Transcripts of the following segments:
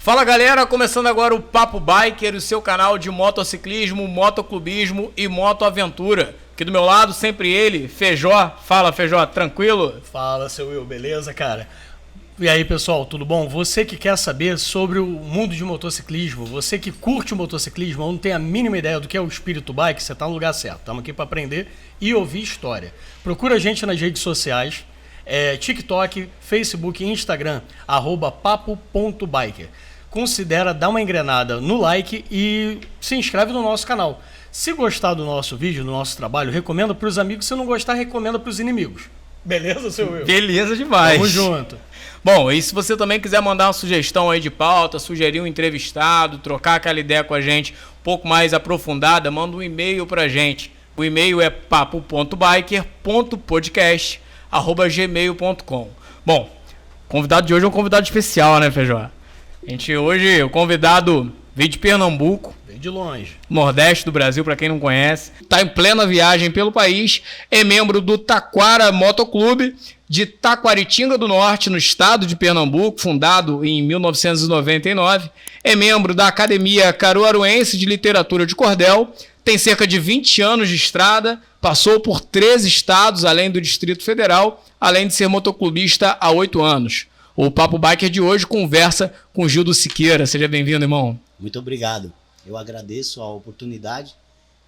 Fala galera, começando agora o Papo Biker, o seu canal de motociclismo, motoclubismo e motoaventura. Aqui do meu lado, sempre ele, Feijó. Fala Feijó, tranquilo? Fala seu Will, beleza, cara? E aí pessoal, tudo bom? Você que quer saber sobre o mundo de motociclismo, você que curte o motociclismo ou não tem a mínima ideia do que é o espírito bike, você tá no lugar certo. Estamos aqui para aprender e ouvir história. Procura a gente nas redes sociais, TikTok, Facebook e Instagram, @papo.biker. Considera dar uma engrenada no like e se inscreve no nosso canal. Se gostar do nosso vídeo, do nosso trabalho, recomenda para os amigos. Se não gostar, recomenda para os inimigos. Beleza, seu Will? Beleza demais. Tamo junto. Bom, e se você também quiser mandar uma sugestão aí de pauta, sugerir um entrevistado, trocar aquela ideia com a gente um pouco mais aprofundada, manda um e-mail pra gente. O e-mail é papo.biker.podcast@gmail.com. Bom, o convidado de hoje é um convidado especial, né, Feijó? Hoje, o convidado veio de Pernambuco. Veio de longe. Nordeste do Brasil, para quem não conhece. Está em plena viagem pelo país. É membro do Taquara Motoclube de Taquaritinga do Norte, no estado de Pernambuco, fundado em 1999. É membro da Academia Caruaruense de Literatura de Cordel. Tem cerca de 20 anos de estrada. Passou por 13 estados, além do Distrito Federal, além de ser motoclubista há 8 anos. O Papo Biker de hoje conversa com Gildo Siqueira. Seja bem-vindo, irmão. Muito obrigado. Eu agradeço a oportunidade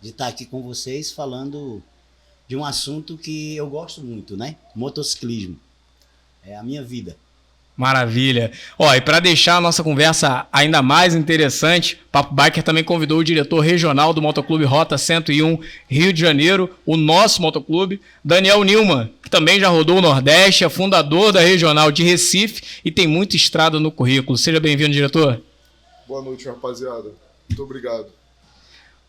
de estar aqui com vocês falando de um assunto que eu gosto muito, né? Motociclismo. É a minha vida. Maravilha. Ó, e para deixar a nossa conversa ainda mais interessante, o Papo Biker também convidou o diretor regional do Motoclube Rota 101 Rio de Janeiro, o nosso motoclube, Daniel Nilman, que também já rodou o Nordeste, é fundador da Regional de Recife e tem muita estrada no currículo. Seja bem-vindo, diretor. Boa noite, rapaziada. Muito obrigado.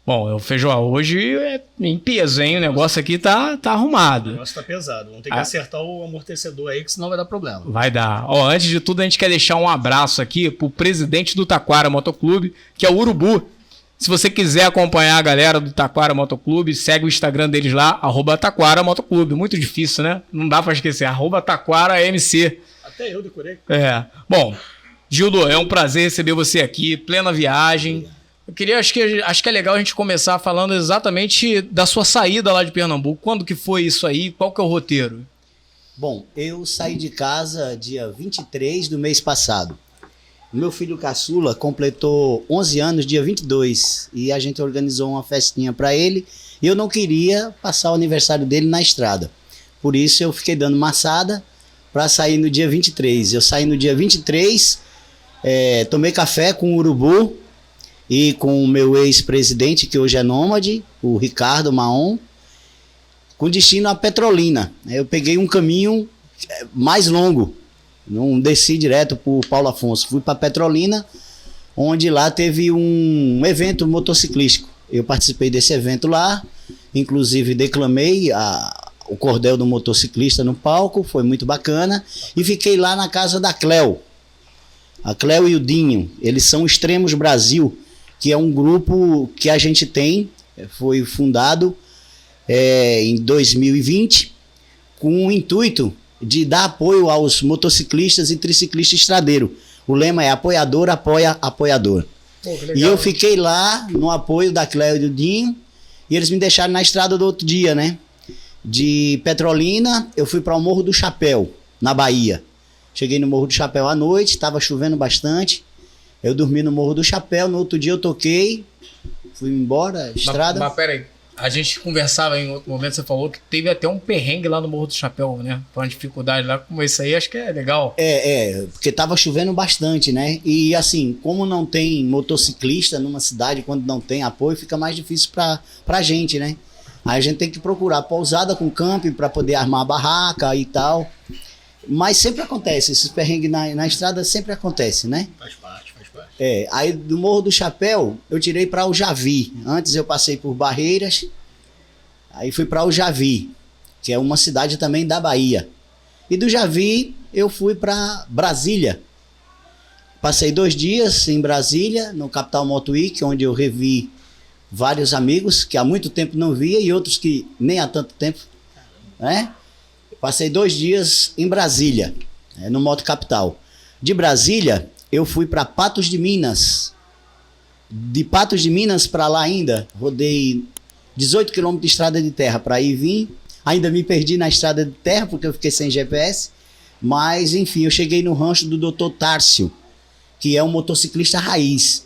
Bom, o Feijó, hoje é em peso, hein? O negócio aqui tá arrumado. O negócio tá pesado. Vamos ter que acertar o amortecedor aí, que senão vai dar problema. Vai dar. Ó, antes de tudo, a gente quer deixar um abraço aqui pro presidente do Taquara Motoclube, que é o Urubu. Se você quiser acompanhar a galera do Taquara Motoclube, segue o Instagram deles lá, @Taquara Motoclube. Muito difícil, né? Não dá pra esquecer. @TaquaraMC. Até eu decorei. Bom, Gildo, é um prazer receber você aqui, plena viagem. Eu queria, acho que é legal a gente começar falando exatamente da sua saída lá de Pernambuco. Quando que foi isso aí? Qual que é o roteiro? Bom, eu saí de casa dia 23 do mês passado. O meu filho caçula completou 11 anos dia 22 e a gente organizou uma festinha para ele e eu não queria passar o aniversário dele na estrada. Por isso eu fiquei dando maçada para sair no dia 23. Eu saí no dia 23, tomei café com o Urubu e com o meu ex-presidente, que hoje é nômade, o Ricardo Maon, com destino a Petrolina. Eu peguei um caminho mais longo, não desci direto por Paulo Afonso, fui para Petrolina, onde lá teve um evento motociclístico. Eu participei desse evento lá, inclusive declamei o cordel do motociclista no palco, foi muito bacana, e fiquei lá na casa da Cleo. A Cleo e o Dinho, eles são Extremos Brasil, que é um grupo que a gente tem, foi fundado em 2020, com o intuito de dar apoio aos motociclistas e triciclistas estradeiros. O lema é apoiador, apoia, apoiador. Pô, que legal, e eu fiquei lá no apoio da Cleo e do Dinho, e eles me deixaram na estrada do outro dia, né? De Petrolina, eu fui para o Morro do Chapéu, na Bahia. Cheguei no Morro do Chapéu à noite, estava chovendo bastante. Eu dormi no Morro do Chapéu, no outro dia eu toquei, fui embora, estrada. Mas peraí, a gente conversava em outro momento, você falou que teve até um perrengue lá no Morro do Chapéu, né? Foi uma dificuldade lá, como isso aí, acho que é legal. Porque tava chovendo bastante, né? E assim, como não tem motociclista numa cidade, quando não tem apoio, fica mais difícil pra gente, né? Aí a gente tem que procurar pousada com camping para poder armar a barraca e tal. Mas sempre acontece, esses perrengues na estrada sempre acontece, né? Faz parte. Aí do Morro do Chapéu eu tirei para o Javi. Antes eu passei por Barreiras, aí fui para o Javi, que é uma cidade também da Bahia. E do Javi eu fui para Brasília. Passei 2 dias em Brasília, no Capital Moto Week, onde eu revi vários amigos que há muito tempo não via e outros que nem há tanto tempo, né? Passei 2 dias em Brasília, no Moto Capital. De Brasília, eu fui para Patos de Minas. De Patos de Minas para lá ainda, rodei 18 quilômetros de estrada de terra para ir e vir. Ainda me perdi na estrada de terra porque eu fiquei sem GPS. Mas, enfim, eu cheguei no rancho do Dr. Tárcio, que é um motociclista raiz.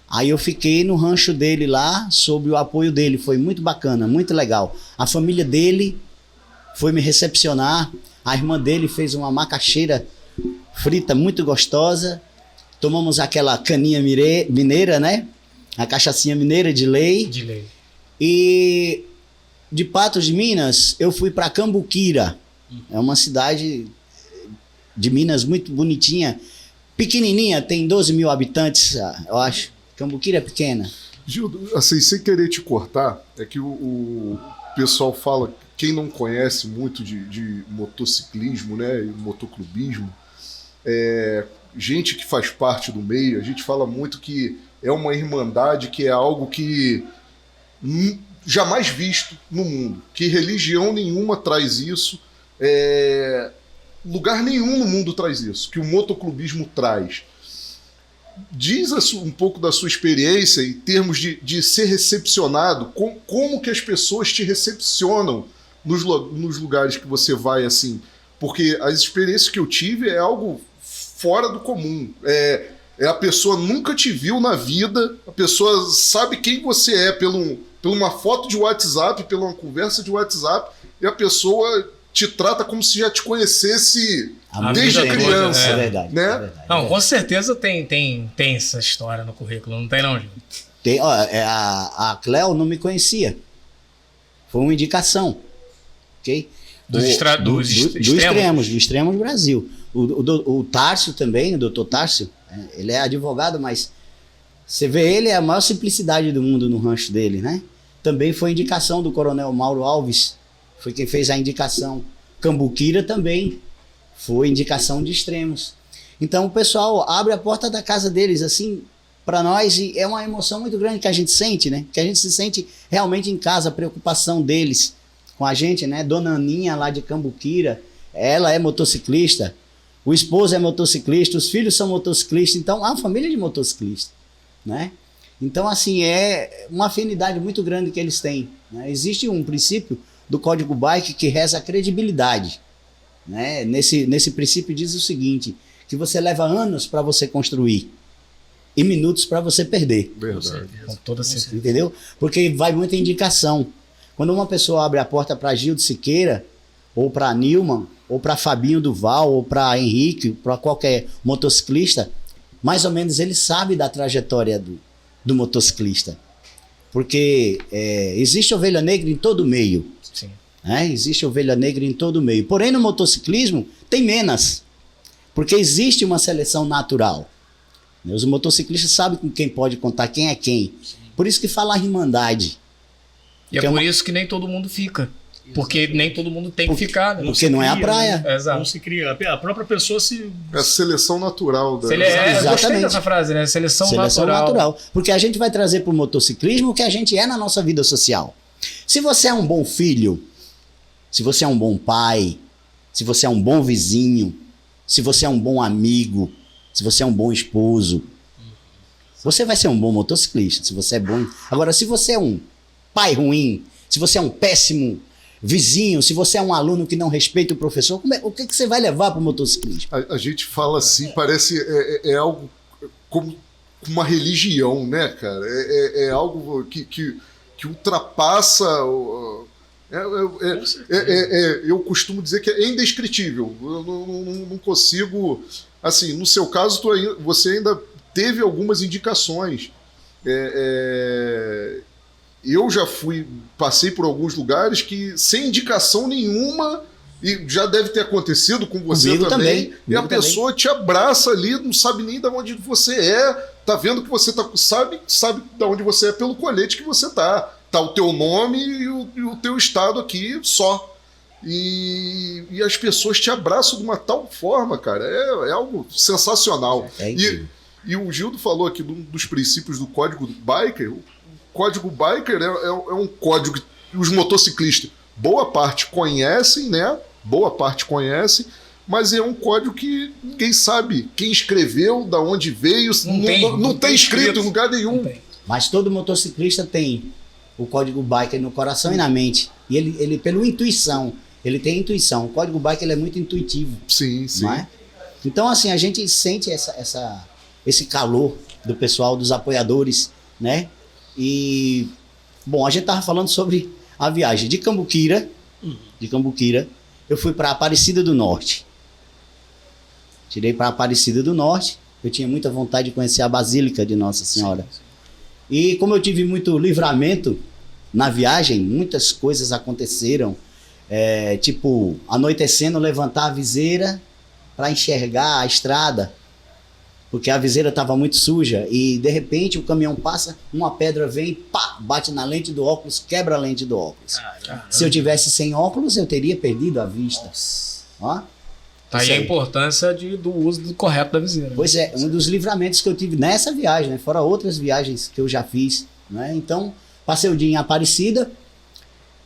Aí eu fiquei no rancho dele lá, sob o apoio dele. Foi muito bacana, muito legal. A família dele foi me recepcionar. A irmã dele fez uma macaxeira frita muito gostosa. Tomamos aquela caninha mineira, né? A cachaçinha mineira de lei. De lei. E de Patos de Minas, eu fui para Cambuquira. É uma cidade de Minas muito bonitinha. Pequenininha, tem 12 mil habitantes, eu acho. Cambuquira é pequena. Gildo, assim, sem querer te cortar, é que o pessoal fala, quem não conhece muito de motociclismo, né, e motoclubismo, gente que faz parte do meio, a gente fala muito que é uma irmandade, que é algo que jamais visto no mundo, que religião nenhuma traz isso, lugar nenhum no mundo traz isso, que o motoclubismo traz. Diz um pouco da sua experiência em termos de ser recepcionado, como que as pessoas te recepcionam nos lugares que você vai, assim, porque as experiências que eu tive é algo fora do comum, a pessoa nunca te viu na vida, a pessoa sabe quem você é por uma foto de WhatsApp, pela uma conversa de WhatsApp, e a pessoa te trata como se já te conhecesse desde a criança. É verdade, né? É verdade. Não, com certeza tem essa história no currículo, não tem não, Gil? Tem, ó, a Cleo não me conhecia. Foi uma indicação. Ok? Do Extremos Brasil. O Tárcio também, o doutor Tárcio, ele é advogado, mas você vê ele, é a maior simplicidade do mundo no rancho dele, né? Também foi indicação do coronel Mauro Alves, foi quem fez a indicação. Cambuquira também foi indicação de Extremos. Então o pessoal abre a porta da casa deles assim para nós e é uma emoção muito grande que a gente sente, né? Que a gente se sente realmente em casa, a preocupação deles com a gente, né? Dona Aninha lá de Cambuquira, ela é motociclista, o esposo é motociclista, os filhos são motociclistas, então é uma família de motociclistas, né? Então assim é uma afinidade muito grande que eles têm, né? Existe um princípio do Código Bike que reza a credibilidade, né? Nesse princípio diz o seguinte, que você leva anos para você construir e minutos para você perder. Verdade. Com toda certeza. Entendeu? Porque vai muita indicação. Quando uma pessoa abre a porta para Gildo Siqueira, ou para Nilman, ou para Fabinho Duval, ou para Henrique, para qualquer motociclista, mais ou menos ele sabe da trajetória do motociclista. Porque existe ovelha negra em todo meio. Sim. Existe ovelha negra em todo meio. Porém, no motociclismo, tem menos. Porque existe uma seleção natural. Os motociclistas sabem com quem pode contar, quem é quem. Por isso que fala a irmandade. E é por isso que nem todo mundo fica. Porque nem todo mundo tem que ficar, né? Porque não é a praia. Exato. Não se cria. A própria pessoa se... É a seleção natural. Eu gostei Exatamente. dessa frase, né? Seleção natural. natural. Porque a gente vai trazer para o motociclismo o que a gente é na nossa vida social. Se você é um bom filho, se você é um bom pai, se você é um bom vizinho, se você é um bom amigo, se você é um bom esposo, você vai ser um bom motociclista, se você é bom. Agora, se você é um pai ruim, se você é um péssimo vizinho, se você é um aluno que não respeita o professor, o que você vai levar para o motociclismo? A gente fala assim, parece algo como uma religião, né, cara? É algo que ultrapassa... eu costumo dizer que é indescritível. Eu não consigo... Assim, no seu caso, você ainda teve algumas indicações. Eu já passei por alguns lugares que sem indicação nenhuma, e já deve ter acontecido com você também, e a pessoa te abraça ali, não sabe nem de onde você é, tá vendo que você sabe de onde você é pelo colete que você tá o teu nome e o teu estado aqui só. E as pessoas te abraçam de uma tal forma, cara, é algo sensacional. E o Gildo falou aqui dos princípios do Código Biker. O Código Biker é um código que os motociclistas, boa parte conhecem, né? Boa parte conhece, mas é um código que ninguém sabe quem escreveu, da onde veio, não tem escrito em lugar nenhum. Mas todo motociclista tem o código bike no coração e na mente. E ele pela intuição, ele tem intuição. O código bike ele é muito intuitivo. Sim, sim. Não é? Então, assim, a gente sente esse calor do pessoal, dos apoiadores, né? E, bom, a gente tava falando sobre a viagem de Cambuquira, eu fui para Aparecida do Norte. Tirei para Aparecida do Norte, eu tinha muita vontade de conhecer a Basílica de Nossa Senhora. Sim. E como eu tive muito livramento na viagem, muitas coisas aconteceram, tipo, anoitecendo, levantar a viseira para enxergar a estrada, porque a viseira estava muito suja e de repente o caminhão passa, uma pedra vem, pá, bate na lente do óculos, quebra a lente do óculos. Caramba. Se eu tivesse sem óculos, eu teria perdido a vista. Ó, tá aí a importância do uso correto da viseira. Pois é, um dos livramentos que eu tive nessa viagem, né, fora outras viagens que eu já fiz, né? Então, passei o dia em Aparecida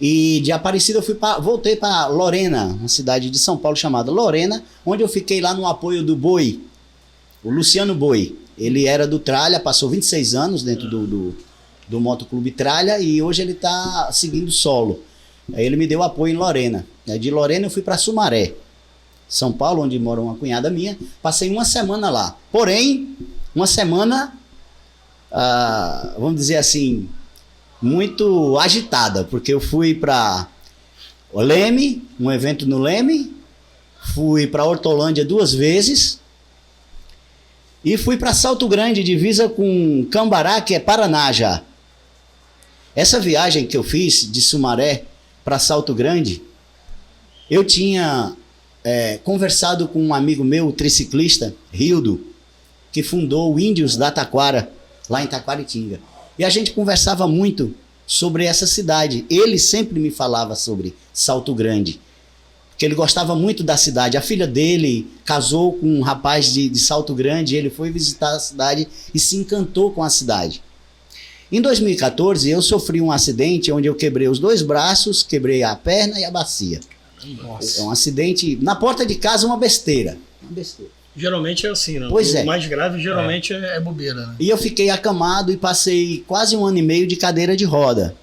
e de Aparecida eu voltei para Lorena, uma cidade de São Paulo chamada Lorena, onde eu fiquei lá no apoio do Boi. O Luciano Boi, ele era do Tralha, passou 26 anos dentro do Motoclube Tralha e hoje ele está seguindo solo. Aí ele me deu apoio em Lorena. De Lorena eu fui para Sumaré, São Paulo, onde mora uma cunhada minha. Passei uma semana lá. Porém, uma semana, vamos dizer assim, muito agitada, porque eu fui para o Leme, um evento no Leme, fui para Hortolândia 2 vezes, e fui para Salto Grande, divisa com Cambará, que é Paraná já. Essa viagem que eu fiz de Sumaré para Salto Grande, eu tinha conversado com um amigo meu, triciclista, Rildo, que fundou o Índios da Taquara, lá em Taquaritinga. E a gente conversava muito sobre essa cidade. Ele sempre me falava sobre Salto Grande, que ele gostava muito da cidade. A filha dele casou com um rapaz de Salto Grande, ele foi visitar a cidade e se encantou com a cidade. Em 2014, eu sofri um acidente onde eu quebrei os 2 braços, quebrei a perna e a bacia. Nossa. É um acidente, na porta de casa, uma besteira. Geralmente é assim, né? Pois o mais grave geralmente é bobeira, né? E eu fiquei acamado e passei quase 1 ano e meio de cadeira de roda.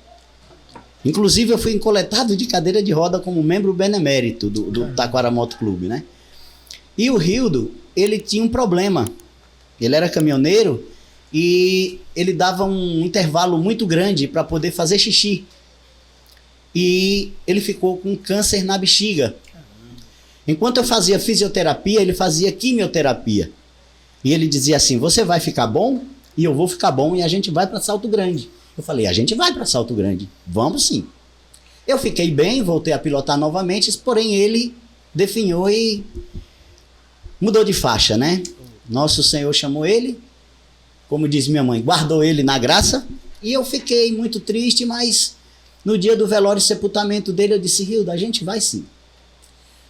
Inclusive, eu fui encoletado de cadeira de roda como membro benemérito do Taquara Moto Clube, né? E o Rildo, ele tinha um problema. Ele era caminhoneiro e ele dava um intervalo muito grande para poder fazer xixi. E ele ficou com câncer na bexiga. Enquanto eu fazia fisioterapia, ele fazia quimioterapia. E ele dizia assim, você vai ficar bom e eu vou ficar bom e a gente vai para Salto Grande. Eu falei, a gente vai para Salto Grande, vamos sim. Eu fiquei bem, voltei a pilotar novamente, porém ele definhou e mudou de faixa, né? Nosso Senhor chamou ele, como diz minha mãe, guardou ele na graça, e eu fiquei muito triste, mas no dia do velório e sepultamento dele eu disse, Rildo, a gente vai sim.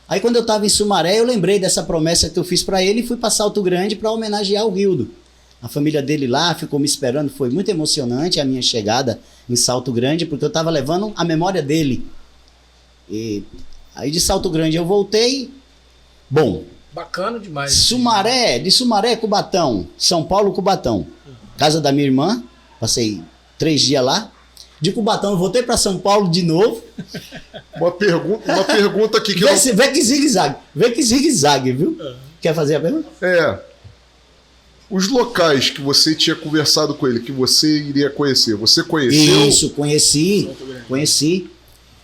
Aí quando eu estava em Sumaré, eu lembrei dessa promessa que eu fiz para ele e fui para Salto Grande para homenagear o Rildo. A família dele lá ficou me esperando, foi muito emocionante a minha chegada em Salto Grande, porque eu estava levando a memória dele. E aí de Salto Grande eu voltei, bom. Bacana demais. De Sumaré, Cubatão, São Paulo, Cubatão. Casa da minha irmã, passei 3 dias lá. De Cubatão eu voltei para São Paulo de novo. Uma pergunta aqui que vê que zigue-zague, viu? Quer fazer a pergunta? Os locais que você tinha conversado com ele, que você iria conhecer, você conheceu? Isso, conheci.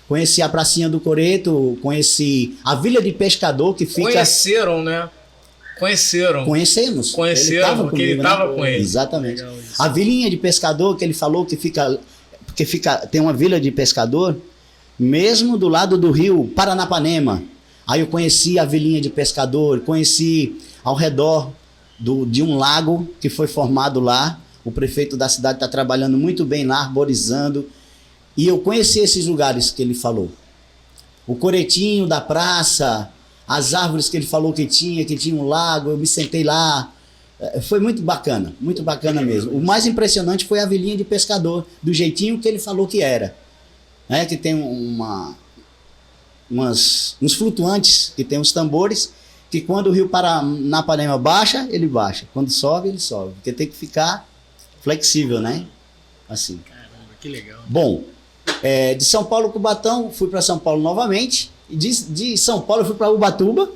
Conheci a Pracinha do Coreto, conheci a Vila de Pescador, que fica... Conheceram, né? Conhecemos. Conheceram, porque ele estava com ele. Exatamente. A vilinha de pescador, que ele falou que tem uma vila de pescador, mesmo do lado do rio Paranapanema. Aí eu conheci a vilinha de pescador, conheci ao redor de um lago que foi formado lá. O prefeito da cidade está trabalhando muito bem lá, arborizando. E eu conheci esses lugares que ele falou. O coretinho da praça, as árvores que ele falou que tinha um lago, eu me sentei lá. Foi muito bacana mesmo. O mais impressionante foi a vilinha de pescador, do jeitinho que ele falou que era. Né? Que tem uns flutuantes, que tem uns tambores, que quando o rio Paranapanema baixa, ele baixa. Quando sobe, ele sobe. Porque tem que ficar flexível, né? Assim. Caramba, que legal. Bom, de São Paulo, Cubatão, fui para São Paulo novamente. E de São Paulo eu fui para Ubatuba.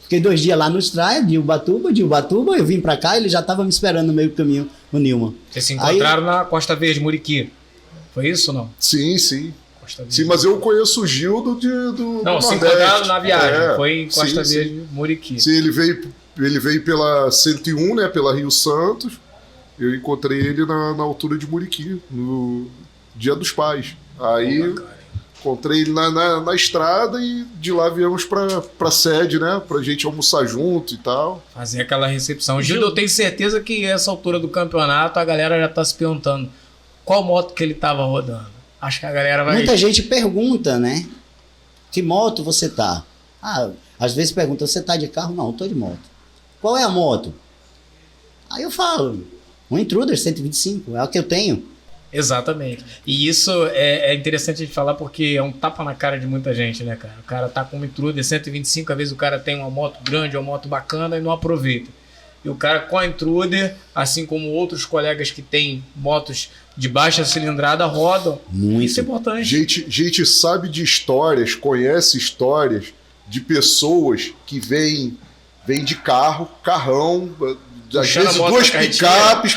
Fiquei 2 dias lá no Estraia, de Ubatuba eu vim para cá, ele já estava me esperando no meio do caminho, no Nilma. Vocês se encontraram na Costa Verde, Muriqui. Foi isso ou não? Sim. Sim, mas eu conheço o Gildo do Não, se encontraram na viagem. Foi em Costa Verde, Muriqui. Sim, ele veio pela 101, né? Pela Rio Santos. Eu encontrei ele na altura de Muriqui, no Dia dos Pais. Aí encontrei ele na estrada e de lá viemos pra sede, né? Pra gente almoçar junto e tal. Fazer aquela recepção. Gildo, eu tenho certeza que essa altura do campeonato a galera já tá se perguntando qual moto que ele tava rodando. Acho que a galera vai... Muita gente pergunta, né? Que moto você tá? Às vezes pergunta, você tá de carro? Não, eu tô de moto. Qual é a moto? Aí eu falo, um Intruder 125, é o que eu tenho. Exatamente. E isso é interessante a gente falar porque é um tapa na cara de muita gente, né, cara? O cara tá com um Intruder 125, às vezes o cara tem uma moto grande, uma moto bacana e não aproveita. E o cara com a Intruder, assim como outros colegas que têm motos de baixa cilindrada, rodam. Muito. Isso é importante. Gente sabe de histórias, conhece histórias de pessoas que vêm de carrão, às vezes 2 picapes,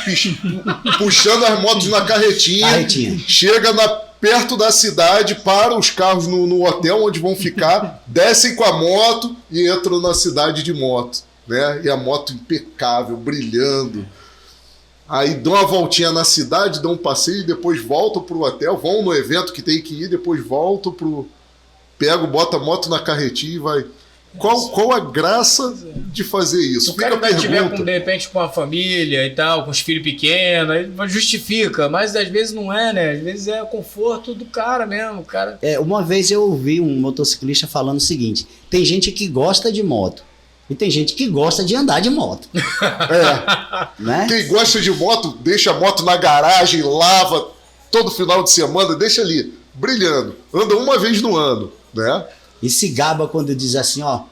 puxando as motos na carretinha. Chega perto da cidade, para os carros no hotel onde vão ficar, descem com a moto e entram na cidade de moto. Né? E a moto impecável, brilhando. Aí dão uma voltinha na cidade, dão um passeio e depois voltam pro hotel, vão no evento que tem que ir, depois voltam bota a moto na carretinha e vai. Qual a graça de fazer isso? Se o cara estiver de repente com a família e tal, com os filhos pequenos, aí justifica, mas às vezes não é, né? Às vezes é o conforto do cara mesmo. Cara... Uma vez eu ouvi um motociclista falando o seguinte: tem gente que gosta de moto. E tem gente que gosta de andar de moto. Né? Quem gosta de moto, deixa a moto na garagem, lava todo final de semana, deixa ali, brilhando. Anda uma vez no ano, né? E se gaba quando diz assim, ó,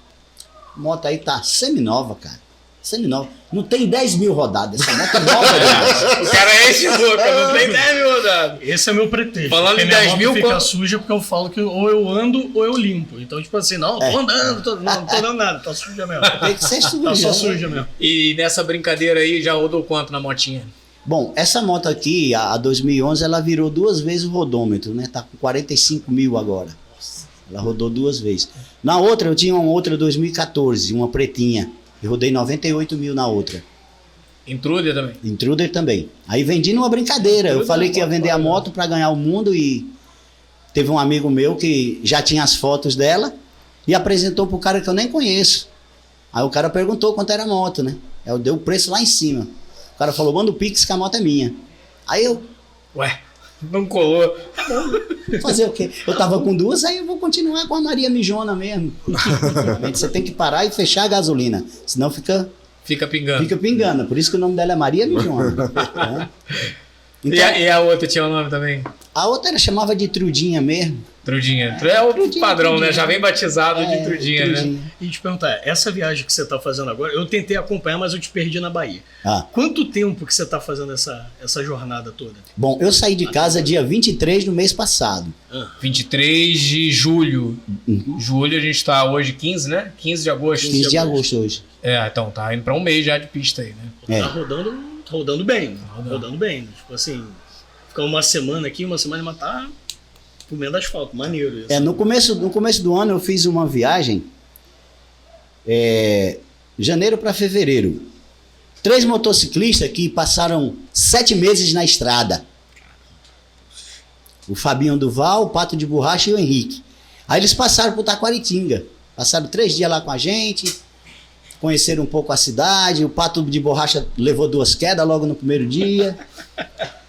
moto aí tá seminova, cara. Seminova. Não tem 10 mil rodadas. Essa moto é nova demais. O cara é esse boca, não tem 10 mil rodadas. Esse é meu pretexto. Falando em 10 mil, fica suja porque eu falo que ou eu ando ou eu limpo. Então, tipo assim, não, tô andando, não tô andando nada, tá suja mesmo. Tem que ser suja. Tá só suja mesmo. E nessa brincadeira aí, já rodou quanto na motinha? Bom, essa moto aqui, a 2011, ela virou 2 vezes o rodômetro, né? Tá com 45 mil agora. Ela rodou 2 vezes. Na outra, eu tinha uma outra 2014, uma pretinha. Eu rodei 98 mil na outra. Intruder também? Intruder também. Aí vendi numa brincadeira. Eu falei que ia vender a moto para ganhar o mundo e teve um amigo meu que já tinha as fotos dela e apresentou pro cara que eu nem conheço. Aí o cara perguntou quanto era a moto, né? Eu dei o preço lá em cima. O cara falou, manda o Pix que a moto é minha. Aí eu... Ué, não colou. Fazer o quê? Eu tava com 2, aí eu vou continuar com a Maria Mijona mesmo. Você tem que parar e fechar a gasolina, senão fica pingando. Fica pingando, por isso que o nome dela é Maria Mijona. Né? Então, e a outra tinha o nome também? A outra ela chamava de Trudinha mesmo. Trudinha. É o padrão, né? Já vem batizado de Trudinha, né? E te perguntar, essa viagem que você tá fazendo agora, eu tentei acompanhar, mas eu te perdi na Bahia. Ah. Quanto tempo que você tá fazendo essa jornada toda? Bom, eu saí de casa dia 23 do mês passado. 23 de julho. Julho, a gente tá hoje 15, né? 15 de agosto. 15 de agosto hoje. Então tá indo pra um mês já de pista aí, né? Tá rodando bem. Rodando bem. Tipo assim, ficar uma semana aqui, uma semana mas tá comendo asfalto, maneiro isso. No começo do ano eu fiz uma viagem, janeiro para fevereiro. 3 motociclistas que passaram 7 meses na estrada. O Fabinho Duval, o Pato de Borracha e o Henrique. Aí eles passaram por Taquaritinga. Passaram 3 dias lá com a gente, conheceram um pouco a cidade. O Pato de Borracha levou 2 quedas logo no primeiro dia.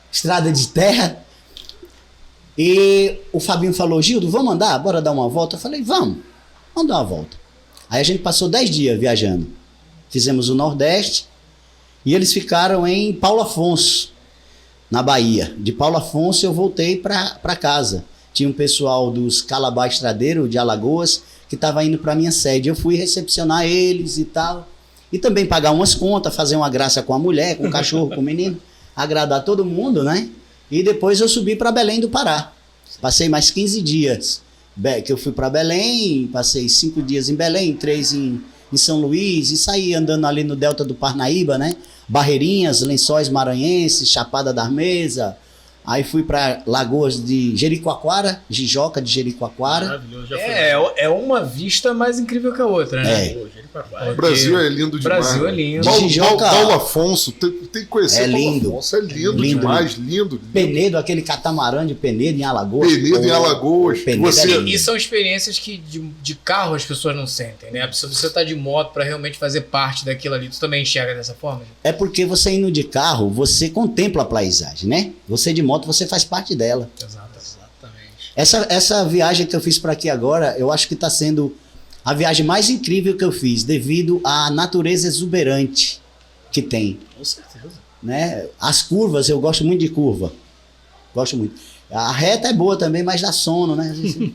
Estrada de terra. E o Fabinho falou, Gildo, vamos andar? Bora dar uma volta? Eu falei, vamos dar uma volta. Aí a gente passou 10 dias viajando. Fizemos o Nordeste e eles ficaram em Paulo Afonso, na Bahia. De Paulo Afonso eu voltei para casa. Tinha um pessoal dos Calabá Estradeiro de Alagoas que que estava indo para minha sede. Eu fui recepcionar eles e tal. E também pagar umas contas, fazer uma graça com a mulher, com o cachorro, com o menino. Agradar todo mundo, né? E depois eu subi para Belém do Pará. Passei mais 15 dias. Que eu fui para Belém, passei 5 dias em Belém, 3 em São Luís. E saí andando ali no delta do Parnaíba, né? Barreirinhas, Lençóis Maranhenses, Chapada da Armesa. Aí fui para Lagoas de Jericoacoara, Jijoca de Jericoacoara. Maravilhoso, já fui. É uma vista mais incrível que a outra, né? O Brasil é lindo demais. Brasil é lindo. Paulo Afonso, tem que conhecer é lindo. Paulo Afonso. É lindo demais, lindo. Penedo, aquele catamarã de Penedo em Alagoas. Penedo em Alagoas. E são experiências que de carro as pessoas não sentem, né? Se você tá de moto para realmente fazer parte daquilo ali, tu também enxerga dessa forma? É porque você indo de carro, você contempla a paisagem, né? Você de moto, você faz parte dela. Exatamente. Essa viagem que eu fiz para aqui agora, eu acho que está sendo a viagem mais incrível que eu fiz, devido à natureza exuberante que tem. Com certeza. Né? As curvas, eu gosto muito de curva. Gosto muito. A reta é boa também, mas dá sono, né? Às vezes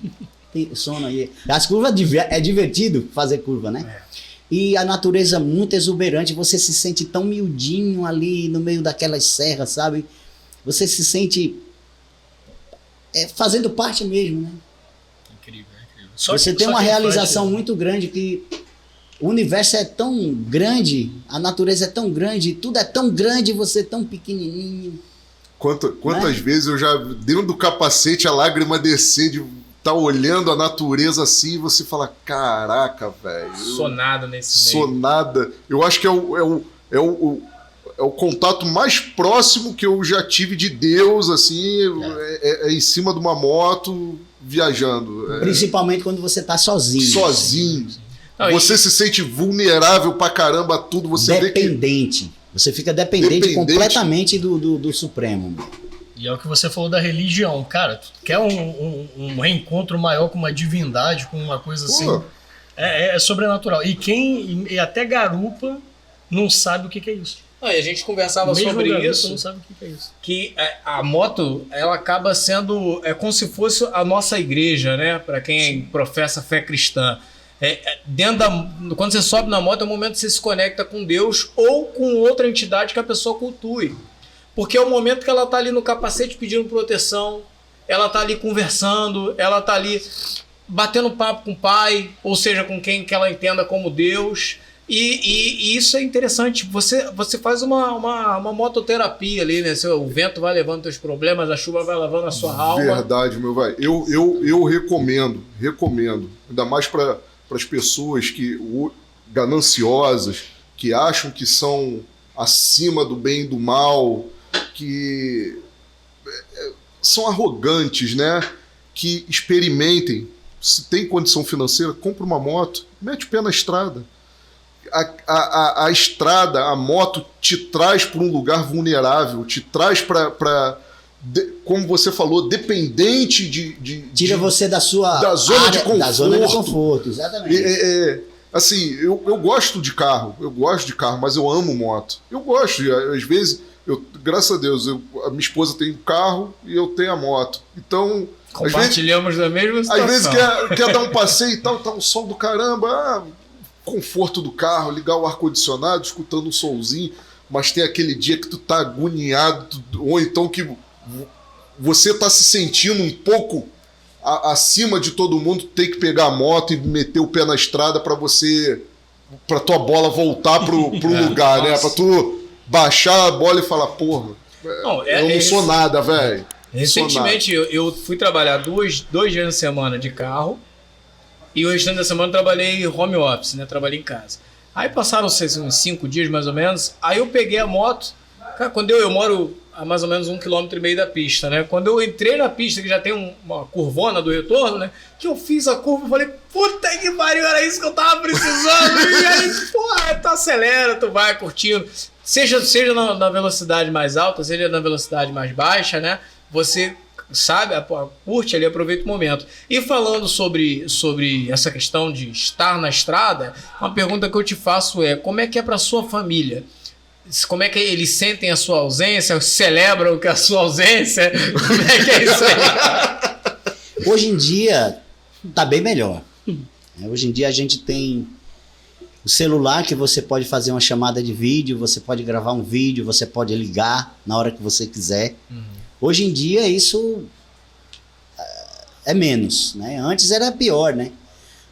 tem sono aí. As curvas é divertido fazer curva, né? E a natureza muito exuberante, você se sente tão miudinho ali no meio daquelas serras, sabe? Você se sente fazendo parte mesmo, né? Incrível, incrível. Você tem uma realização muito grande, que o universo é tão grande, a natureza é tão grande, tudo é tão grande, você é tão pequenininho. Quantas vezes eu já, dentro do capacete, a lágrima descer de tá olhando a natureza assim e você fala, caraca, velho. Sonada nesse meio. Sonada. Eu acho que é o contato mais próximo que eu já tive de Deus, assim, é em cima de uma moto, viajando. Principalmente quando você tá sozinho. Sozinho. Não, você se sente vulnerável pra caramba a tudo. Você dependente. Você fica dependente completamente do Supremo. E é o que você falou da religião. Cara, tu quer um reencontro maior com uma divindade, com uma coisa assim. É sobrenatural. E até garupa não sabe o que é isso. E a gente conversava sobre isso. Não sabe o que é isso. Que a moto, ela acaba sendo como se fosse a nossa igreja, né? Para quem professa fé cristã. Quando você sobe na moto, é o momento que você se conecta com Deus ou com outra entidade que a pessoa cultue. Porque é o momento que ela tá ali no capacete pedindo proteção, ela tá ali conversando, ela tá ali batendo papo com o pai, ou seja, com quem que ela entenda como Deus. E isso é interessante. Você faz uma mototerapia ali, né? O vento vai levando teus problemas, a chuva vai levando a sua alma. Verdade, meu vai. Eu recomendo. Ainda mais para as pessoas gananciosas, que acham que são acima do bem e do mal, que são arrogantes, né? Que experimentem. Se tem condição financeira, compra uma moto, mete o pé na estrada. A estrada, a moto te traz para um lugar vulnerável, te traz para como você falou, dependente tira você da sua zona de conforto. Da zona de conforto, exatamente. Assim, eu gosto de carro, mas eu amo moto. Eu gosto, às vezes, graças a Deus, a minha esposa tem um carro e eu tenho a moto. Então, compartilhamos da mesma situação. Às vezes quer dar um passeio e tal, tá um sol do caramba, conforto do carro, ligar o ar-condicionado, escutando um solzinho, mas tem aquele dia que tu tá agoniado, ou então que você tá se sentindo um pouco acima de todo mundo, tem que pegar a moto e meter o pé na estrada pra tua bola voltar pro lugar, né? Pra tu baixar a bola e falar, porra, eu não sou nada, velho. Recentemente eu fui trabalhar dois dias na semana de carro e o restante da semana eu trabalhei home office, né? Trabalhei em casa. Aí passaram uns 5 dias mais ou menos, aí eu peguei a moto. Cara, quando eu moro a mais ou menos 1,5 km da pista, né? Quando eu entrei na pista, que já tem uma curvona do retorno, né? Que eu fiz a curva, eu falei, puta que pariu, era isso que eu tava precisando. E aí, porra, tu acelera, tu vai curtindo. Seja na velocidade mais alta, seja na velocidade mais baixa, né? Você sabe, curte ali, aproveita o momento. E falando sobre essa questão de estar na estrada, uma pergunta que eu te faço é, como é que é para sua família? Como é que eles sentem a sua ausência? Celebram que a sua ausência? Como é que é isso aí? Hoje em dia tá bem melhor. Hoje em dia a gente tem o celular que você pode fazer uma chamada de vídeo, você pode gravar um vídeo, você pode ligar na hora que você quiser. Hoje em dia isso é menos, né? Antes era pior, né?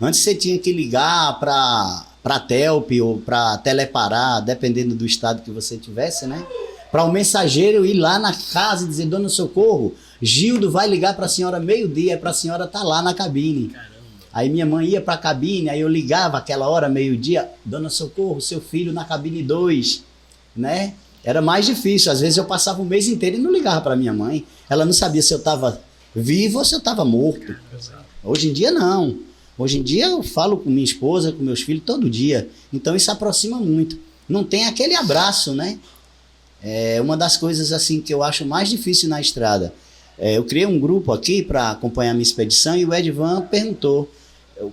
Antes você tinha que ligar para Telp ou para Telepará, dependendo do estado que você tivesse, né? Para o mensageiro ir lá na casa e dizer: Dona Socorro, Gildo vai ligar para a senhora meio-dia, para a senhora estar lá na cabine. Caramba. Aí minha mãe ia para a cabine, aí eu ligava aquela hora, meio-dia: Dona Socorro, seu filho na cabine 2, né? Era mais difícil, às vezes eu passava o mês inteiro e não ligava para minha mãe. Ela não sabia se eu estava vivo ou se eu estava morto. Hoje em dia não. Hoje em dia eu falo com minha esposa, com meus filhos todo dia. Então isso aproxima muito. Não tem aquele abraço, né? É uma das coisas assim que eu acho mais difícil na estrada. Eu criei um grupo aqui para acompanhar a minha expedição e o Edvan perguntou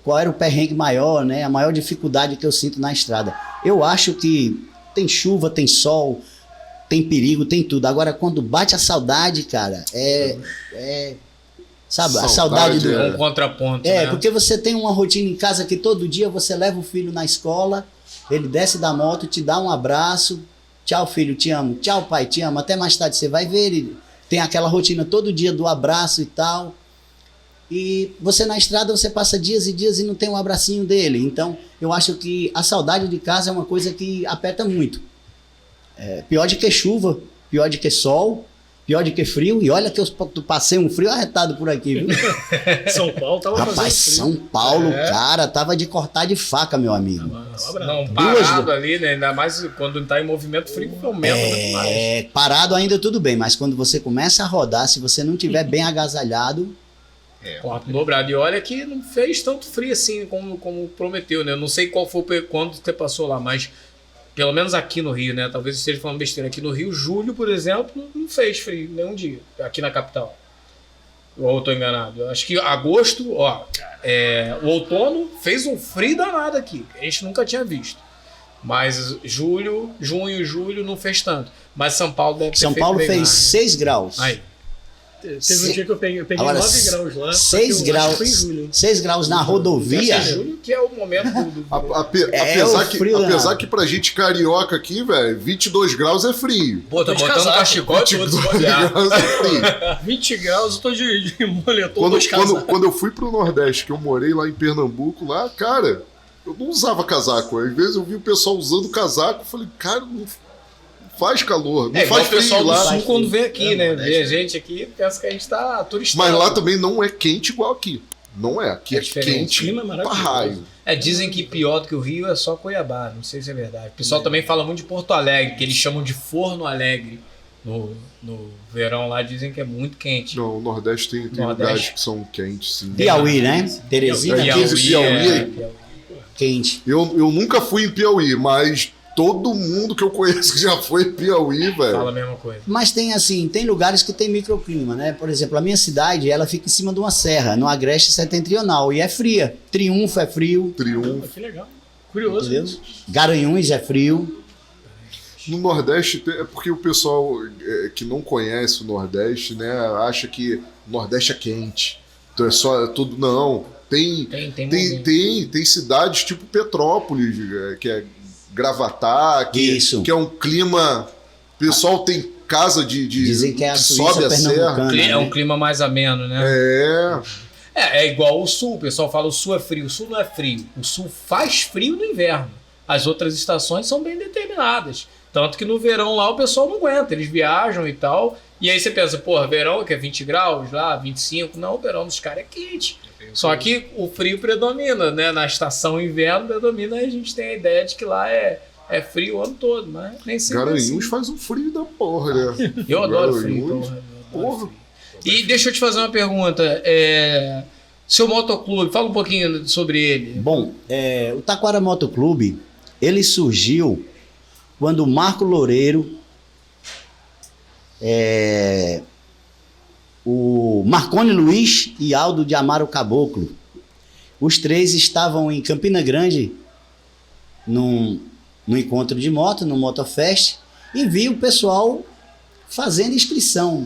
qual era o perrengue maior, né? A maior dificuldade que eu sinto na estrada. Eu acho que tem chuva, tem sol, tem perigo, tem tudo. Agora, quando bate a saudade, cara, sabe, a saudade do... É um contraponto, né? Porque você tem uma rotina em casa que todo dia você leva o filho na escola, ele desce da moto, te dá um abraço: tchau, filho, te amo. Tchau, pai, te amo. Até mais tarde você vai ver. Ele tem aquela rotina todo dia do abraço e tal. E você na estrada, você passa dias e dias e não tem um abracinho dele. Então, eu acho que a saudade de casa é uma coisa que aperta muito. Pior de que chuva, pior de que sol, pior de que frio. E olha que eu passei um frio arretado por aqui, viu? São Paulo tava Rapaz, fazendo frio. São Paulo, cara, tava de cortar de faca, meu amigo. Não, parado ali, né? Ainda mais quando tá em movimento, frio aumenta muito mais. Parado ainda tudo bem, mas quando você começa a rodar, se você não tiver bem agasalhado... Quarto dobrado. E olha que não fez tanto frio assim como prometeu, né? Eu não sei qual foi quando você passou lá, mas pelo menos aqui no Rio, né? Talvez eu esteja falando besteira. Aqui no Rio, julho, por exemplo, não fez frio nenhum dia, aqui na capital. Ou eu tô enganado? Eu acho que agosto, o outono fez um frio danado aqui, que a gente nunca tinha visto. Mas junho e julho não fez tanto. Mas São Paulo deve ter São Paulo fez mais, 6 graus. Aí. Teve um dia que eu peguei agora, 9 graus lá. 6 graus, foi em julho. 6 graus na rodovia. Julho, que é o momento do... Apesar que pra gente carioca aqui, velho, 22 graus é frio. Pô, tá botando cachecol e outros 22 graus é frio. 20 graus, eu tô de moletom, quando eu fui pro Nordeste, que eu morei lá em Pernambuco, lá, cara, eu não usava casaco. Às vezes eu vi o pessoal usando casaco, eu falei, cara, não faz calor, não faz frio. O pessoal do sul quando vem aqui, né? Vê a gente aqui, pensa que a gente tá turistando. Mas lá também não é quente igual aqui. Não é. Aqui é quente pra raio. Dizem que pior do que o Rio é só Cuiabá. Não sei se é verdade. O pessoal também fala muito de Porto Alegre, que eles chamam de Forno Alegre. No verão lá dizem que é muito quente. Não, o Nordeste tem lugares que são quentes, sim. Piauí, né? Teresina, Piauí. Quente. Eu nunca fui em Piauí, mas todo mundo que eu conheço que já foi em Piauí, velho. Fala a mesma coisa. Mas tem lugares que tem microclima, né? Por exemplo, a minha cidade, ela fica em cima de uma serra, no Agreste Setentrional, e é fria. Triunfo é frio. Que legal. Curioso. Entendeu? Garanhuns é frio. No Nordeste, é porque o pessoal que não conhece o Nordeste, né, acha que o Nordeste é quente. Então é só tudo. Não. Tem cidades tipo Petrópolis, que é Gravatá, que é um clima. O pessoal tem casa dizem que é a sobe a serra. Né? É um clima mais ameno, né? É igual o sul. O pessoal fala o sul é frio. O sul não é frio. O sul faz frio no inverno. As outras estações são bem determinadas. Tanto que no verão lá o pessoal não aguenta. Eles viajam e tal. E aí você pensa, verão que é 20 graus lá, 25. Não, o verão dos caras é quente. Só que o frio predomina, né? Na estação inverno predomina, e a gente tem a ideia de que lá é frio o ano todo, mas nem sempre. Garanhuns faz um frio da porra, né? Eu adoro frio, porra. E deixa eu te fazer uma pergunta. Seu motoclube, fala um pouquinho sobre ele. Bom, o Taquara Motoclube, ele surgiu quando o Marco Loureiro, o Marconi Luiz e Aldo de Amaro Caboclo, os três estavam em Campina Grande num encontro de moto, no Motofest, e viu o pessoal fazendo inscrição.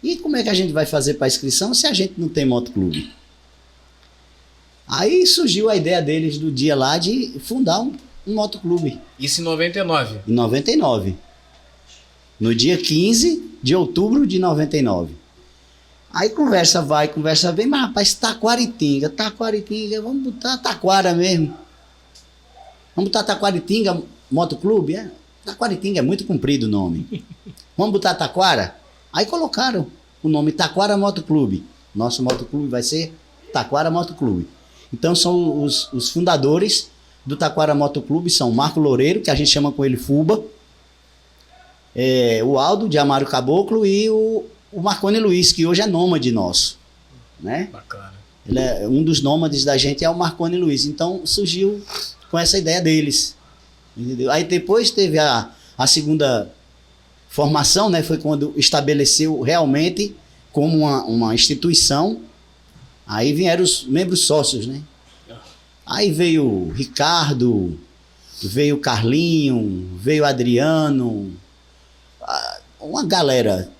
E como é que a gente vai fazer para inscrição se a gente não tem motoclube? Aí surgiu a ideia deles do dia lá de fundar um motoclube. Isso em 99? Em 99. No dia 15 de outubro de 99. Aí conversa vai, conversa vem, mas rapaz, Taquaritinga, vamos botar Taquara mesmo. Vamos botar Taquaritinga Motoclube? Taquaritinga é muito comprido o nome. Vamos botar Taquara? Aí colocaram o nome Taquara Motoclube. Nosso motoclube vai ser Taquara Motoclube. Então são os fundadores do Taquara Motoclube, são Marco Loureiro, que a gente chama com ele Fuba, o Aldo de Amário Caboclo e o Marconi Luiz, que hoje é nômade nosso, né? Bacana. Ele é um dos nômades da gente, é o Marconi Luiz. Então surgiu com essa ideia deles, entendeu? Aí depois teve a segunda formação, né? Foi quando estabeleceu realmente como uma instituição. Aí vieram os membros sócios, né? Aí veio o Ricardo, veio o Carlinho, veio o Adriano, uma galera.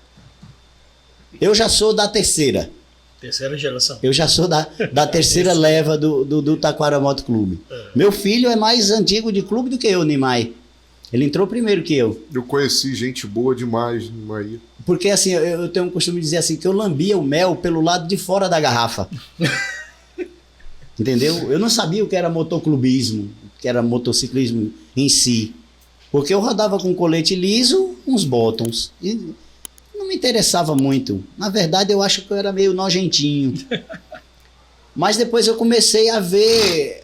Eu já sou da terceira. Terceira geração. Eu já sou da terceira leva do Taquara Motoclube. Meu filho é mais antigo de clube do que eu, Nimai. Ele entrou primeiro que eu. Eu conheci gente boa demais, Nimai. Porque assim, eu tenho um costume de dizer assim, que eu lambia o mel pelo lado de fora da garrafa. Entendeu? Eu não sabia o que era motoclubismo, o que era motociclismo em si. Porque eu rodava com colete liso, uns bottoms. E não me interessava muito. Na verdade, eu acho que eu era meio nojentinho. Mas depois eu comecei a ver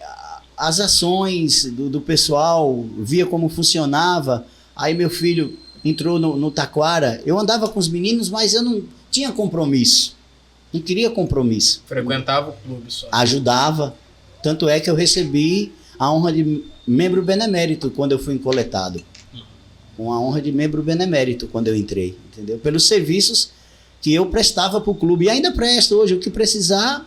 as ações do pessoal, via como funcionava. Aí meu filho entrou no Taquara. Eu andava com os meninos, mas eu não tinha compromisso. Não queria compromisso. Frequentava o clube só. Ajudava. Tanto é que eu recebi a honra de membro benemérito quando eu fui encoletado. Com a honra de membro benemérito quando eu entrei, entendeu? Pelos serviços que eu prestava para o clube. E ainda presto hoje. O que precisar,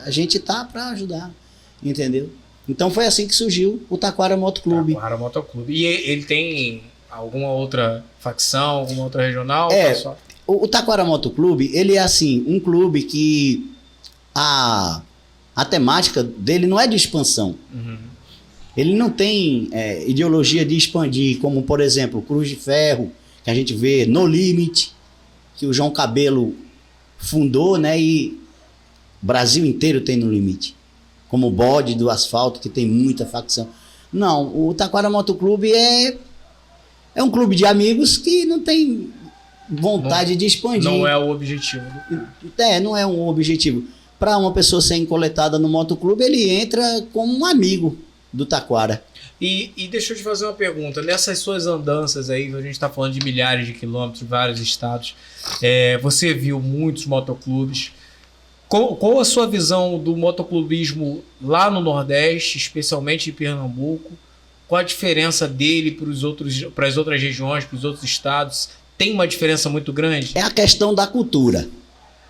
a gente tá para ajudar, entendeu? Então foi assim que surgiu o Taquara Motoclube. Taquara Motoclube. E ele tem alguma outra facção, alguma outra regional? Só? O Taquara Motoclube, ele é assim, um clube que a temática dele não é de expansão. Uhum. Ele não tem ideologia de expandir, como, por exemplo, Cruz de Ferro, que a gente vê No Limit, que o João Cabelo fundou, né? E o Brasil inteiro tem No Limit. Como o Bode do Asfalto, que tem muita facção. Não, o Taquara Motoclube é um clube de amigos que não tem vontade de expandir. Não é o objetivo. Não é um objetivo. Para uma pessoa ser encoletada no motoclube, ele entra como um amigo do Taquara. E deixa eu te fazer uma pergunta. Nessas suas andanças aí, a gente está falando de milhares de quilômetros, vários estados, você viu muitos motoclubes. Qual a sua visão do motoclubismo lá no Nordeste, especialmente em Pernambuco? Qual a diferença dele para as outras regiões, para os outros estados? Tem uma diferença muito grande? É a questão da cultura.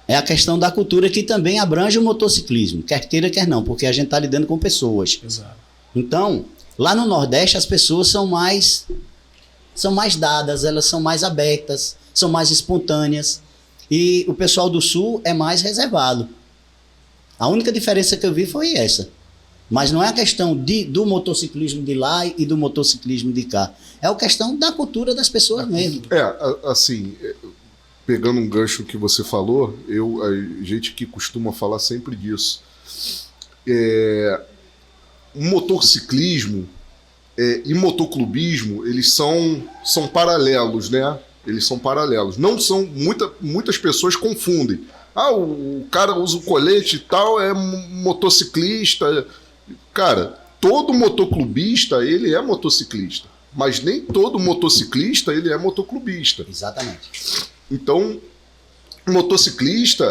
É a questão da cultura que também abrange o motociclismo. Quer queira, quer não, porque a gente está lidando com pessoas. Exato. Então, lá no Nordeste, as pessoas são mais dadas, elas são mais abertas, são mais espontâneas. E o pessoal do Sul é mais reservado. A única diferença que eu vi foi essa. Mas não é a questão do motociclismo de lá e do motociclismo de cá. É a questão da cultura das pessoas mesmo. Assim, pegando um gancho que você falou, a gente que costuma falar sempre disso. O motociclismo e motoclubismo, eles são paralelos, né? Eles são paralelos. Não são... Muitas pessoas confundem. O cara usa o colete e tal, é motociclista. Cara, todo motoclubista, ele é motociclista. Mas nem todo motociclista, ele é motoclubista. Exatamente. Então, motociclista,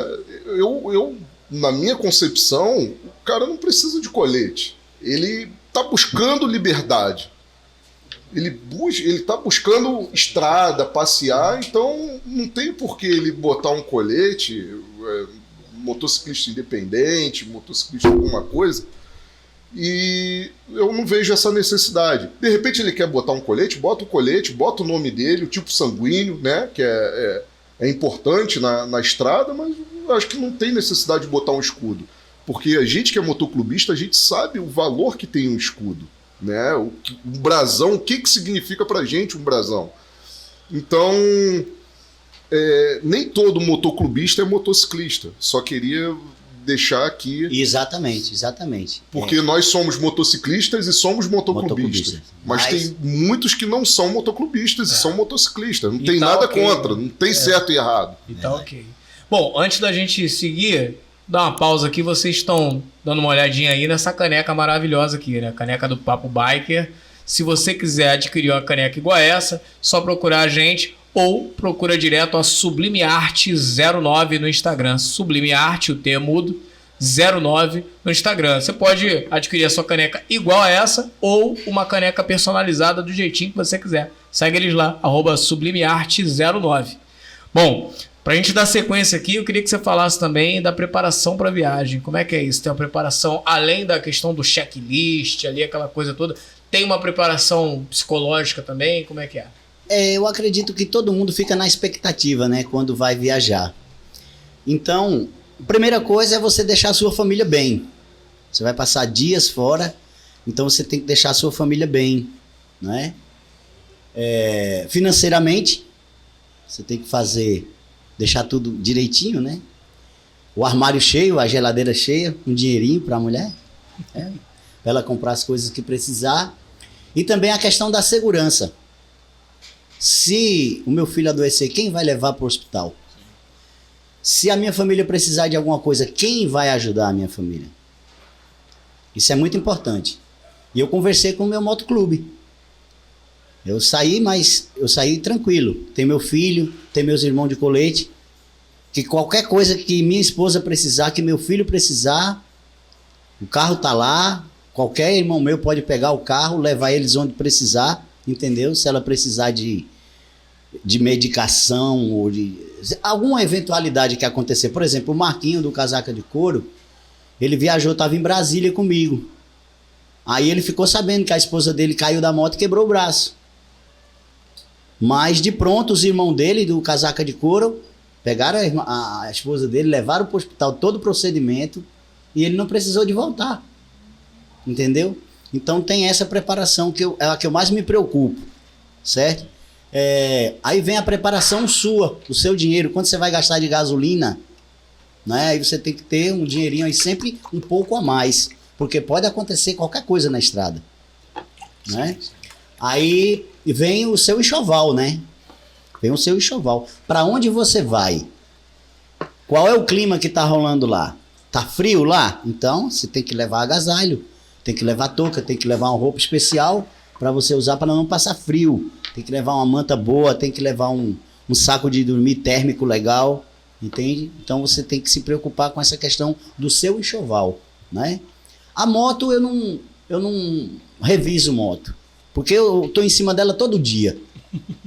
eu na minha concepção, o cara não precisa de colete. Ele está buscando liberdade. Ele está buscando estrada, passear, então não tem por que ele botar um colete, motociclista independente, motociclista alguma coisa, e eu não vejo essa necessidade. De repente ele quer botar um colete, bota o nome dele, o tipo sanguíneo, né, que é importante na estrada, mas eu acho que não tem necessidade de botar um escudo. Porque a gente que é motoclubista, a gente sabe o valor que tem um escudo, né? O brasão, o que significa pra gente um brasão. Então, nem todo motoclubista é motociclista. Só queria deixar aqui... Exatamente. Porque nós somos motociclistas e somos motoclubistas. Mas tem muitos que não são motoclubistas e são motociclistas. Não tem nada contra, não tem certo e errado. Então, ok. Bom, antes da gente seguir, dar uma pausa aqui. Vocês estão dando uma olhadinha aí nessa caneca maravilhosa aqui, né? Caneca do Papo Biker. Se você quiser adquirir uma caneca igual a essa, só procurar a gente ou procura direto a Sublime Arte 09 no Instagram. Sublime Arte, o T é mudo, 09 no Instagram. Você pode adquirir a sua caneca igual a essa ou uma caneca personalizada do jeitinho que você quiser. Segue eles lá, @sublimearte09. Bom, pra gente dar sequência aqui, eu queria que você falasse também da preparação para a viagem. Como é que é isso? Tem uma preparação, além da questão do checklist, ali aquela coisa toda, tem uma preparação psicológica também? Como é que é? Eu acredito que todo mundo fica na expectativa, né, quando vai viajar. Então, a primeira coisa é você deixar a sua família bem. Você vai passar dias fora, então você tem que deixar a sua família bem, né? Financeiramente, você tem que deixar tudo direitinho, né? O armário cheio, a geladeira cheia, um dinheirinho para a mulher, para ela comprar as coisas que precisar. E também a questão da segurança. Se o meu filho adoecer, quem vai levar para o hospital? Se a minha família precisar de alguma coisa, quem vai ajudar a minha família? Isso é muito importante. E eu conversei com o meu motoclube. Eu saí, mas eu saí tranquilo. Tem meu filho, tem meus irmãos de colete, que qualquer coisa que minha esposa precisar, que meu filho precisar, o carro tá lá, qualquer irmão meu pode pegar o carro, levar eles onde precisar, entendeu? Se ela precisar de medicação ou de alguma eventualidade que acontecer. Por exemplo, o Marquinho do Casaca de Couro, ele viajou, estava em Brasília comigo. Aí ele ficou sabendo que a esposa dele caiu da moto e quebrou o braço. Mas de pronto os irmãos dele do Casaca de Couro pegaram a esposa dele, levaram para o hospital todo o procedimento e ele não precisou de voltar. Entendeu? Então tem essa preparação é a que eu mais me preocupo, certo? Aí vem a preparação sua, o seu dinheiro, quando você vai gastar de gasolina, né? Aí você tem que ter um dinheirinho aí sempre um pouco a mais, porque pode acontecer qualquer coisa na estrada, né? Aí vem o seu enxoval, né? Vem o seu enxoval. Para onde você vai? Qual é o clima que tá rolando lá? Tá frio lá? Então você tem que levar agasalho, tem que levar touca, tem que levar uma roupa especial para você usar para não passar frio. Tem que levar uma manta boa, tem que levar um saco de dormir térmico legal, entende? Então você tem que se preocupar com essa questão do seu enxoval, né? A moto eu não reviso moto, porque eu tô em cima dela todo dia.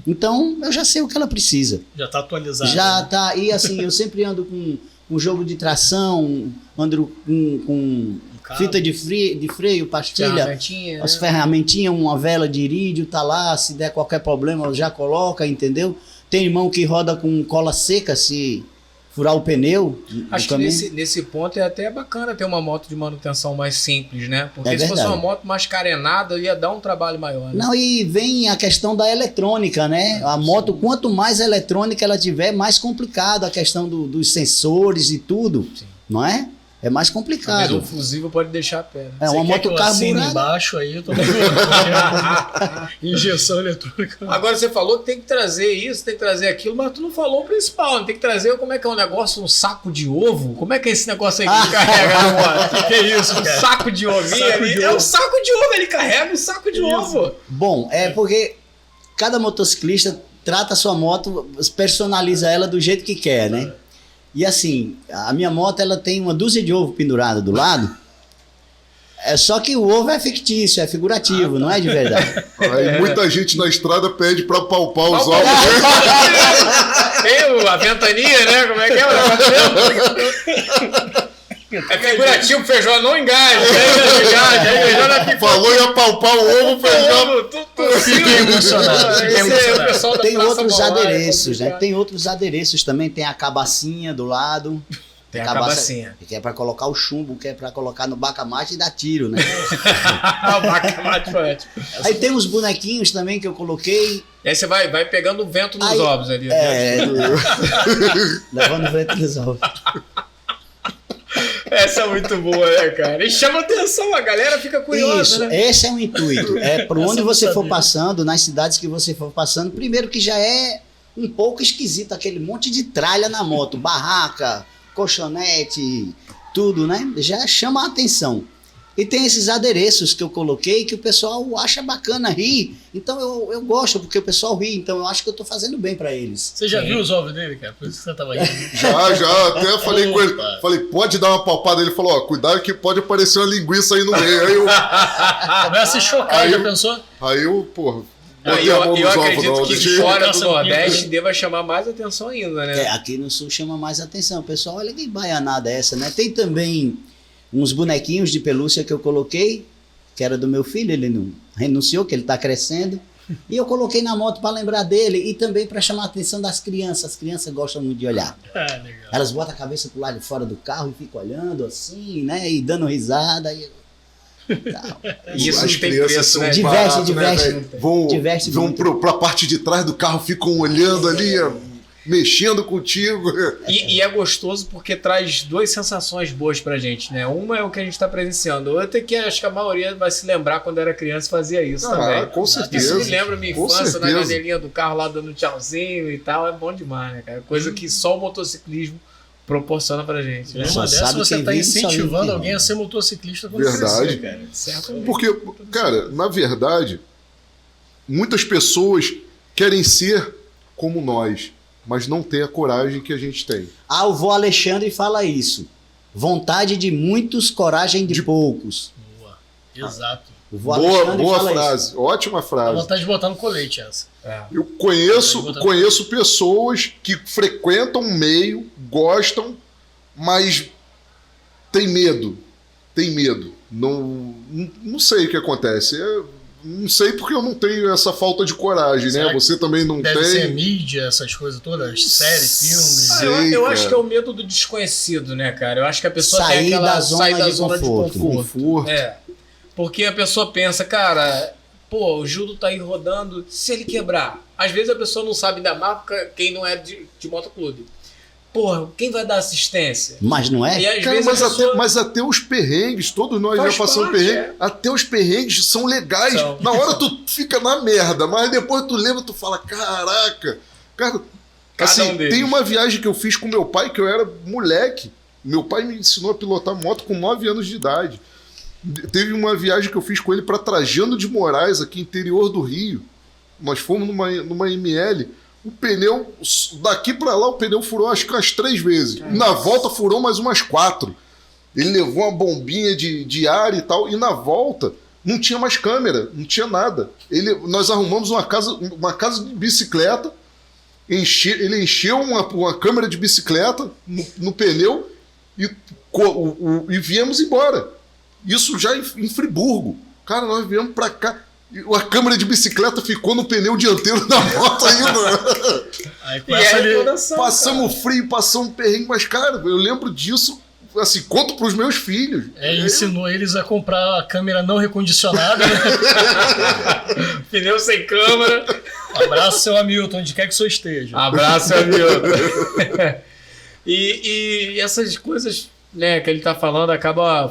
Então eu já sei o que ela precisa. Já tá atualizado. Já né? tá, e assim, eu sempre ando com um jogo de tração, ando com fita de freio, pastilha, as ferramentinhas, uma vela de irídio, tá lá, se der qualquer problema já coloca, entendeu? Tem irmão que roda com cola seca se furar o pneu. Acho que nesse ponto é até bacana ter uma moto de manutenção mais simples, né? Porque se fosse uma moto mais carenada, ia dar um trabalho maior. Né? Não, e vem a questão da eletrônica, né? A moto, quanto mais eletrônica ela tiver, mais complicado a questão dos sensores e tudo, sim, não é? É mais complicado. Mas o fusível pode deixar a pé. É uma moto carburada. Embaixo aí, eu tô injeção eletrônica. Agora você falou que tem que trazer isso, tem que trazer aquilo, mas tu não falou o principal. Tem que trazer como é que é o negócio, um saco de ovo. Como é que é esse negócio aí que ele carrega na moto? Que é isso, cara? Um saco de ovinho ali. É um saco de ovo, ele carrega um saco de ovo. Bom, porque cada motociclista trata a sua moto, personaliza ela do jeito que quer, né? E assim, a minha moto ela tem uma dúzia de ovo pendurada do lado. Só que o ovo é fictício, é figurativo, não é de verdade. Aí muita gente na estrada pede pra palpar os ovos. Tem a ventania, né? Como é que é? É figurativo, o feijão não engaja. Falou ia palpar o ovo, feijão. Fiquei emocionado. Tem outros adereços, né? Tem outros adereços também. Tem a cabacinha do lado, Tem a cabacinha. Que é pra colocar o chumbo, que é pra colocar no bacamarte e dar tiro, né? O bacamarte foi ótimo. Aí tem uns bonequinhos também que eu coloquei. E aí você vai pegando o vento nos ovos ali. Levando o vento nos ovos. Essa é muito boa, né, cara? E chama atenção, a galera fica curiosa, isso, né? Esse é o intuito. É por onde você for passando, nas cidades que você for passando, primeiro que já é um pouco esquisito aquele monte de tralha na moto, barraca, colchonete, tudo, né? Já chama a atenção. E tem esses adereços que eu coloquei que o pessoal acha bacana rir. Então eu gosto, porque o pessoal ri. Então eu acho que eu tô fazendo bem pra eles. Você já viu os ovos dele, cara? Por isso que você tava aí. Já. Até falei com ele. Falei, pode dar uma palpada. Ele falou, ó, cuidado que pode aparecer uma linguiça aí no meio. Aí eu... Começa a se chocar, já pensou? Aí eu, porra... Eu acredito que fora do Nordeste deva chamar mais atenção ainda, né? Aqui no Sul chama mais atenção. Pessoal, olha que baianada é essa, né? Tem também uns bonequinhos de pelúcia que eu coloquei, que era do meu filho, ele não renunciou, que ele tá crescendo. E eu coloquei na moto para lembrar dele e também para chamar a atenção das crianças. As crianças gostam muito de olhar. Legal. Elas botam a cabeça pro lado de fora do carro e ficam olhando assim, né? E dando risada. Isso as tem crianças preço, são né? Diverte. Né, vão pra parte de trás do carro, ficam olhando ali, mexendo contigo. E é gostoso porque traz duas sensações boas pra gente, né? Uma é o que a gente tá presenciando, outra é que acho que a maioria vai se lembrar quando era criança e fazia isso também. Com certeza. Isso me lembra minha infância, na janelinha do carro lá dando tchauzinho e tal, é bom demais, né, cara? Coisa que só o motociclismo proporciona pra gente, né? Uma dessas você tá incentivando alguém a ser motociclista com verdade, você, cara. Certamente. Porque, cara, na verdade, muitas pessoas querem ser como nós, mas não tem a coragem que a gente tem. O vô Alexandre fala isso. Vontade de muitos, coragem de poucos. Boa. Exato. Boa frase, isso. Ótima frase. Dá vontade de botar no colete essa. Eu conheço pessoas que frequentam o meio, gostam, mas tem medo. Não sei o que acontece. Não sei porque eu não tenho essa falta de coragem, né? Você também não tem. Deve ser mídia, essas coisas todas, séries, filmes. Eu acho que é o medo do desconhecido, né, cara? Eu acho que a pessoa sair da zona de conforto. Porque a pessoa pensa, cara, pô, o Judo tá aí rodando, se ele quebrar? Às vezes a pessoa não sabe da marca, quem não é de motoclube. Porra, quem vai dar assistência? Mas não é? E às cara, vezes mas até os perrengues, todos nós já passamos perrengues, até os perrengues são legais. Na hora tu fica na merda, mas depois tu lembra, tu fala, caraca. Cara, assim, tem uma viagem que eu fiz com meu pai, que eu era moleque. Meu pai me ensinou a pilotar moto com 9 anos de idade. Teve uma viagem que eu fiz com ele para Trajano de Moraes, aqui interior do Rio. Nós fomos numa ML. O pneu, daqui para lá, o pneu furou acho que umas 3 vezes. Na volta furou mais umas 4. Ele levou uma bombinha de ar e tal. E na volta não tinha mais câmera, não tinha nada. Nós arrumamos uma casa de bicicleta. Ele encheu uma câmera de bicicleta no pneu e viemos embora. Isso já em Friburgo. Cara, nós viemos pra cá. A câmera de bicicleta ficou no pneu dianteiro da moto ainda. Aí passamos frio, passamos perrengue, mas, cara, eu lembro disso, assim, conto pros meus filhos. Ensinou eles a comprar a câmera não recondicionada. Né? Pneu sem câmera. Abraço, seu Hamilton, onde quer que o senhor esteja. Abraço, seu Hamilton. E essas coisas, né, que ele tá falando,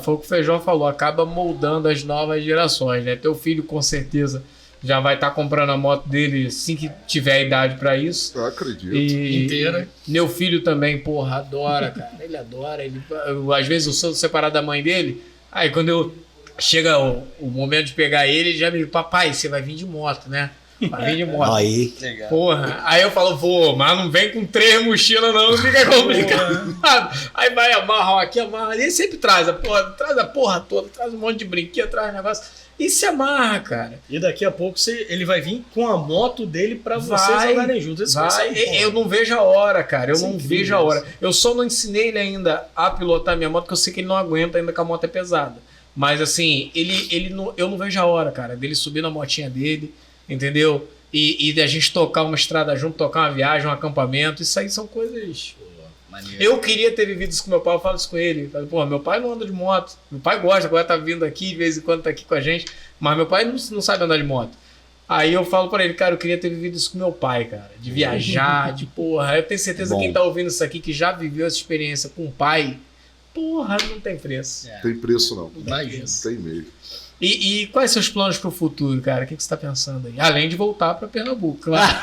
foi o que o Feijão falou, acaba moldando as novas gerações, né? Teu filho com certeza já vai estar comprando a moto dele assim que tiver a idade para isso. Eu acredito. Inteira. Meu filho também, porra, adora, cara. Ele adora. Às vezes eu sou separado da mãe dele, aí quando chega o momento de pegar ele já me diz, papai, você vai vir de moto, né? Vai vir de moto. Aí. Porra. Aí eu falo, vou, mas não vem com 3 mochilas não fica complicado. Aí vai, amarra aqui, amarra ali, sempre traz a porra toda, traz um monte de brinquedo, traz negócio. E se amarra, cara. E daqui a pouco ele vai vir com a moto dele pra vocês andarem juntos. Eu não vejo a hora, cara. Eu não vejo a hora. Eu só não ensinei ele ainda a pilotar minha moto, porque eu sei que ele não aguenta ainda que a moto é pesada. Mas assim, eu não vejo a hora, cara, dele subir na motinha dele, entendeu? E da gente tocar uma estrada junto, tocar uma viagem, um acampamento. Isso aí são coisas Maneiro. Eu queria ter vivido isso com meu pai, eu falo isso com ele. Eu falo, pô, meu pai não anda de moto. Meu pai gosta, agora tá vindo aqui, de vez em quando tá aqui com a gente. Mas meu pai não sabe andar de moto. Aí eu falo pra ele, cara, eu queria ter vivido isso com meu pai, cara. De viajar, de porra. Eu tenho certeza que quem tá ouvindo isso aqui, que já viveu essa experiência com o pai, porra, não tem preço. Tem preço não. Imagina. Tem mesmo. E quais são os planos pro futuro, cara? O que você tá pensando aí? Além de voltar pra Pernambuco, claro.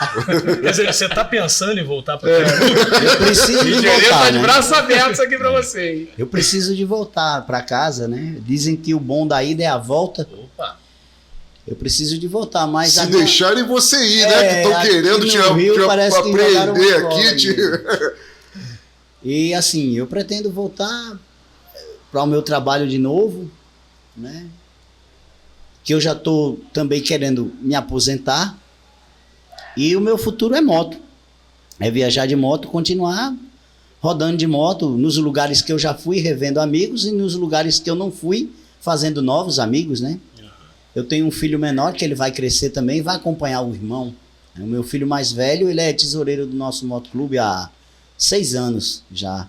Quer dizer, você tá pensando em voltar pra Pernambuco? Eu preciso de Engenheiro voltar, tá de né? braços abertos aqui pra você, hein? Eu preciso de voltar para casa, né? Dizem que o bom da ida é a volta. Opa! Eu preciso de voltar, mas Se agora... deixarem você ir, né? Que estão aqui querendo no te Rio parece que jogaram aprender uma aqui. escola E assim, eu pretendo voltar para o meu trabalho de novo, né? Que eu já estou também querendo me aposentar. E o meu futuro é moto. É viajar de moto, continuar rodando de moto nos lugares que eu já fui, revendo amigos, e nos lugares que eu não fui, fazendo novos amigos, né? Eu tenho um filho menor que ele vai crescer também, vai acompanhar o irmão. O meu filho mais velho, ele é tesoureiro do nosso motoclube há 6 anos já.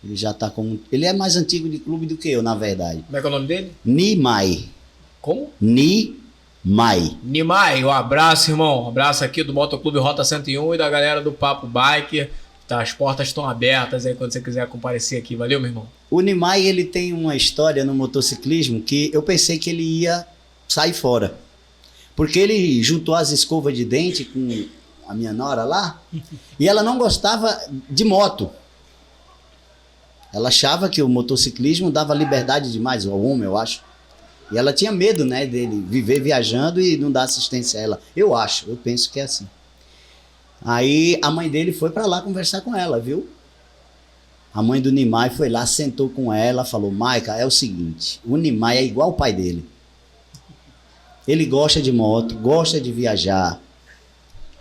Ele já tá com... Ele é mais antigo de clube do que eu, na verdade. Como é que é o nome dele? Nimai. Como? Nimai. Nimai, um abraço, irmão. Um abraço aqui do Motoclube Rota 101 e da galera do Papo Biker. Tá, as portas estão abertas aí quando você quiser comparecer aqui. Valeu, meu irmão? O Nimai, ele tem uma história no motociclismo que eu pensei que ele ia sair fora. Porque ele juntou as escovas de dente com a minha nora lá e ela não gostava de moto. Ela achava que o motociclismo dava liberdade demais ao homem, eu acho. E ela tinha medo, né, dele viver viajando e não dar assistência a ela. Eu penso que é assim. Aí a mãe dele foi para lá conversar com ela, viu? A mãe do Nimai foi lá, sentou com ela, falou: Maica, é o seguinte, o Nimai é igual o pai dele. Ele gosta de moto, gosta de viajar,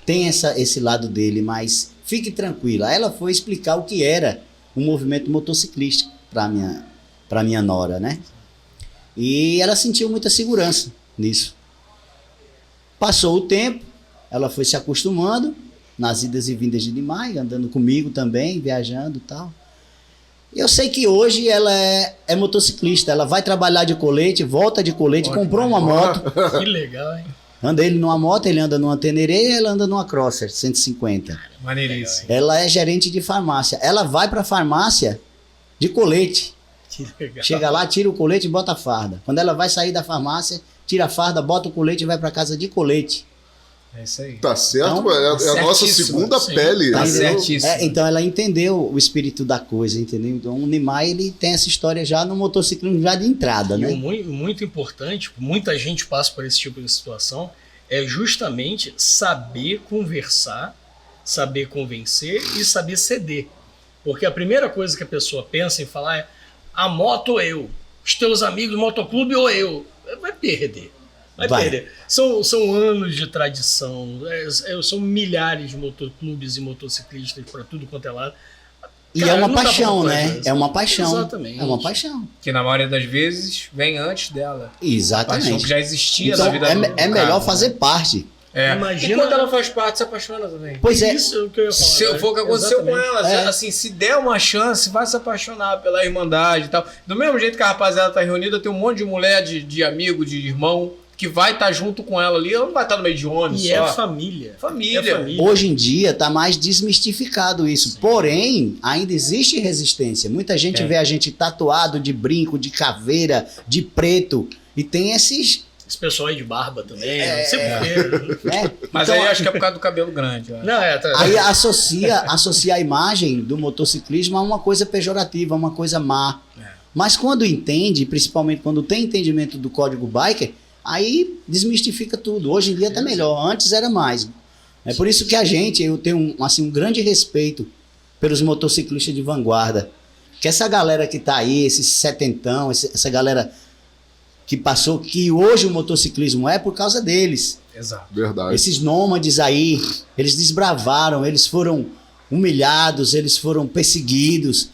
tem esse lado dele, mas fique tranquila. Ela foi explicar o que era o movimento motociclístico para minha nora, né? E ela sentiu muita segurança nisso. Passou o tempo, ela foi se acostumando nas idas e vindas de Nimai, andando comigo também, viajando e tal. Eu sei que hoje ela é motociclista, ela vai trabalhar de colete, volta de colete, comprou uma moto. Que legal, hein? Anda ele numa moto, ele anda numa Teneré, ela anda numa Crosser 150. Maneiríssimo. Ela é gerente de farmácia. Ela vai pra farmácia de colete. Que legal. Chega lá, tira o colete e bota a farda. Quando ela vai sair da farmácia, tira a farda, bota o colete e vai pra casa de colete. É isso aí. Tá certo, Então, é a nossa certíssimo, segunda sim. pele. Tá né? certíssimo. Então ela entendeu o espírito da coisa, entendeu? Então o Nimai, ele tem essa história já no motociclismo já de entrada, E né? o muito importante, muita gente passa por esse tipo de situação, é justamente saber conversar, saber convencer e saber ceder. Porque a primeira coisa que a pessoa pensa em falar é: a moto ou eu? Os teus amigos do motoclube ou eu? Vai perder. Vai perder. São anos de tradição, são milhares de motoclubes e motociclistas para tudo quanto é lado. E Cara, é uma não dá pra paixão, comparar né? isso. É uma paixão. Exatamente. É uma paixão. Que na maioria das vezes vem antes dela. Paixão que Exatamente. já existia Então na vida do é melhor cara, fazer né? parte. É. Imagina- E quando ela faz parte, se apaixona também. Pois é. Isso é o que eu ia falar. Se for o que aconteceu com Exatamente. ela, É. assim, se der uma chance, vai se apaixonar pela irmandade e tal. Do mesmo jeito que a rapaziada tá reunida, tem um monte de mulher, de amigo, de irmão, que vai estar junto com ela ali. Ela não vai estar no meio de homem E só. é família. Família. É família. Hoje em dia está mais desmistificado isso. Porém, ainda existe resistência. Muita gente vê a gente tatuado de brinco, de caveira, de preto. E tem esses. Esse pessoal aí de barba também, não sei porquê. Né? Mas Então, aí acho que é por causa do cabelo grande. Ó. Não, tá. aí associa a imagem do motociclismo a uma coisa pejorativa, a uma coisa má. Mas quando entende, principalmente quando tem entendimento do código biker, aí desmistifica tudo. Hoje em dia tá melhor, antes era mais. É por isso que eu tenho um grande respeito pelos motociclistas de vanguarda. Que essa galera que tá aí, esses setentão, essa galera que passou, que hoje o motociclismo é por causa deles. Exato. Verdade. Esses nômades aí, eles desbravaram, eles foram humilhados, eles foram perseguidos,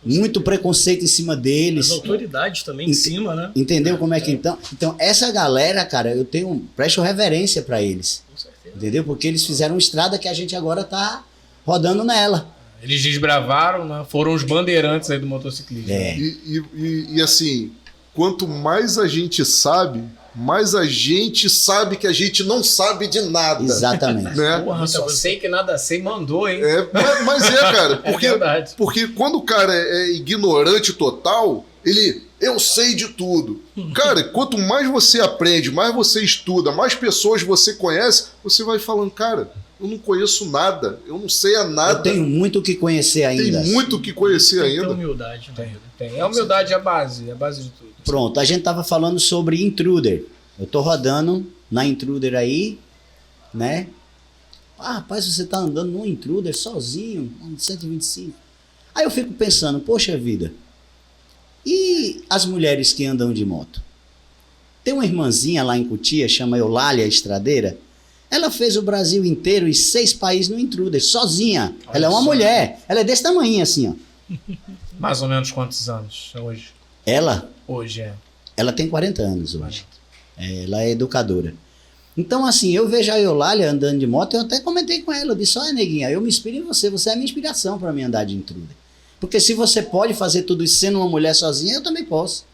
muito preconceito em cima As deles. autoridades também em cima, né? Entendeu como é que então? Então, essa galera, cara, presto reverência pra eles. Com certeza. Entendeu? Porque eles fizeram uma estrada que a gente agora tá rodando nela. Eles desbravaram, né? Foram os bandeirantes aí do motociclismo. E assim, quanto mais a gente sabe, mais a gente sabe que a gente não sabe de nada. Exatamente. Né? Porra, só sei que nada sei, mandou, hein? Mas cara, porque, verdade. Porque quando o cara é ignorante total, eu sei de tudo. Cara, quanto mais você aprende, mais você estuda, mais pessoas você conhece, você vai falando, cara, eu não conheço nada, eu não sei nada. Eu tenho muito o que conhecer ainda. Tem muito o que conhecer ainda. Tem humildade. Tem. A humildade é a base de tudo. Pronto, a gente tava falando sobre Intruder. Eu tô rodando na Intruder aí, né? Ah, rapaz, você tá andando num Intruder sozinho, um 125. Aí eu fico pensando, poxa vida, e as mulheres que andam de moto? Tem uma irmãzinha lá em Cotia, chama Eulália Estradeira. Ela fez o Brasil inteiro e 6 países no Intruder, sozinha. Ela é uma mulher, ela é desse tamanho assim, ó. Mais ou menos quantos anos hoje? Ela? Hoje é. Ela tem 40 anos hoje. Ela é educadora. Então, assim, eu vejo a Eulália andando de moto, eu até comentei com ela, eu disse, olha, neguinha, eu me inspiro em você é a minha inspiração para mim andar de Intruder. Porque se você pode fazer tudo isso sendo uma mulher sozinha, eu também posso.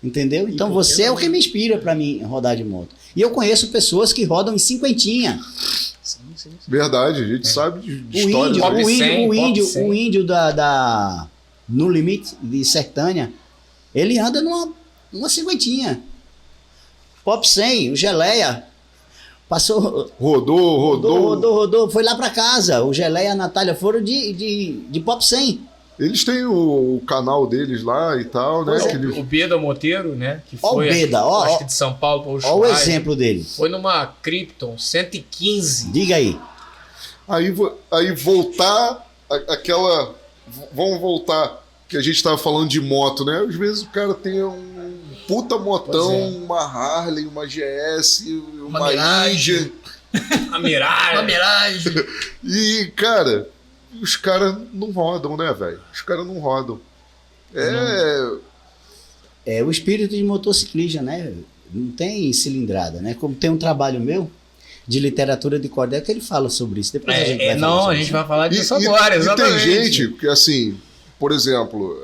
Entendeu? Então você é o que me inspira para mim rodar de moto. E eu conheço pessoas que rodam em cinquentinha. Verdade, a gente sabe de história. O índio da No Limite de Sertânia, ele anda numa cinquentinha. Pop 100, o Geleia, passou... Rodou, foi lá pra casa. O Geleia e a Natália foram de Pop 100. Eles têm o canal deles lá e tal, né? O Beda Monteiro, né? Que foi, o Beda, acho que de São Paulo para o Olha o exemplo dele. Foi numa Krypton 115. Diga aí. Aí voltar aquela... Vamos voltar, que a gente estava falando de moto, né? Às vezes o cara tem um puta motão, uma Harley, uma GS, uma Mirage. A Mirage. E, cara... Os caras não rodam, né, velho? Os caras não rodam. É o espírito de motociclista, né? Não tem cilindrada, né? Como tem um trabalho meu de literatura de cordel que ele fala sobre isso. Depois a gente vai falar sobre isso. Vai falar disso agora, exatamente. E tem gente que, assim, por exemplo,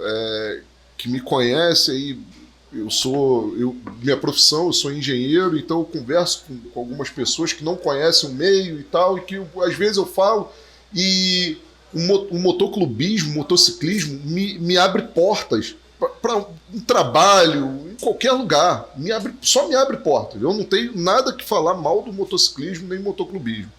que me conhece aí, minha profissão, eu sou engenheiro, então eu converso com algumas pessoas que não conhecem o meio e tal, e que às vezes eu falo e... O motoclubismo, o motociclismo me abre portas para um trabalho, em qualquer lugar. Só me abre portas. Eu não tenho nada que falar mal do motociclismo nem motoclubismo.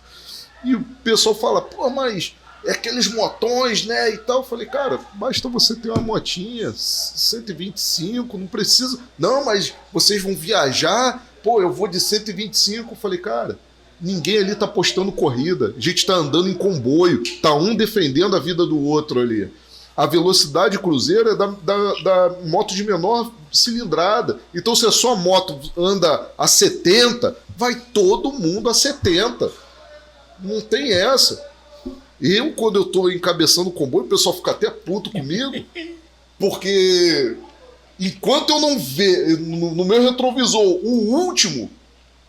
E o pessoal fala, pô, mas é aqueles motões, né, e tal. Eu falei, cara, basta você ter uma motinha, 125, não precisa... Não, mas vocês vão viajar, pô, eu vou de 125. Eu falei, cara... Ninguém ali tá postando corrida. A gente tá andando em comboio. Tá um defendendo a vida do outro ali. A velocidade cruzeiro é da moto de menor cilindrada. Então, se a sua moto anda a 70, vai todo mundo a 70. Não tem essa. Eu, quando eu tô encabeçando o comboio, o pessoal fica até puto comigo. Porque enquanto eu não ver no meu retrovisor o último,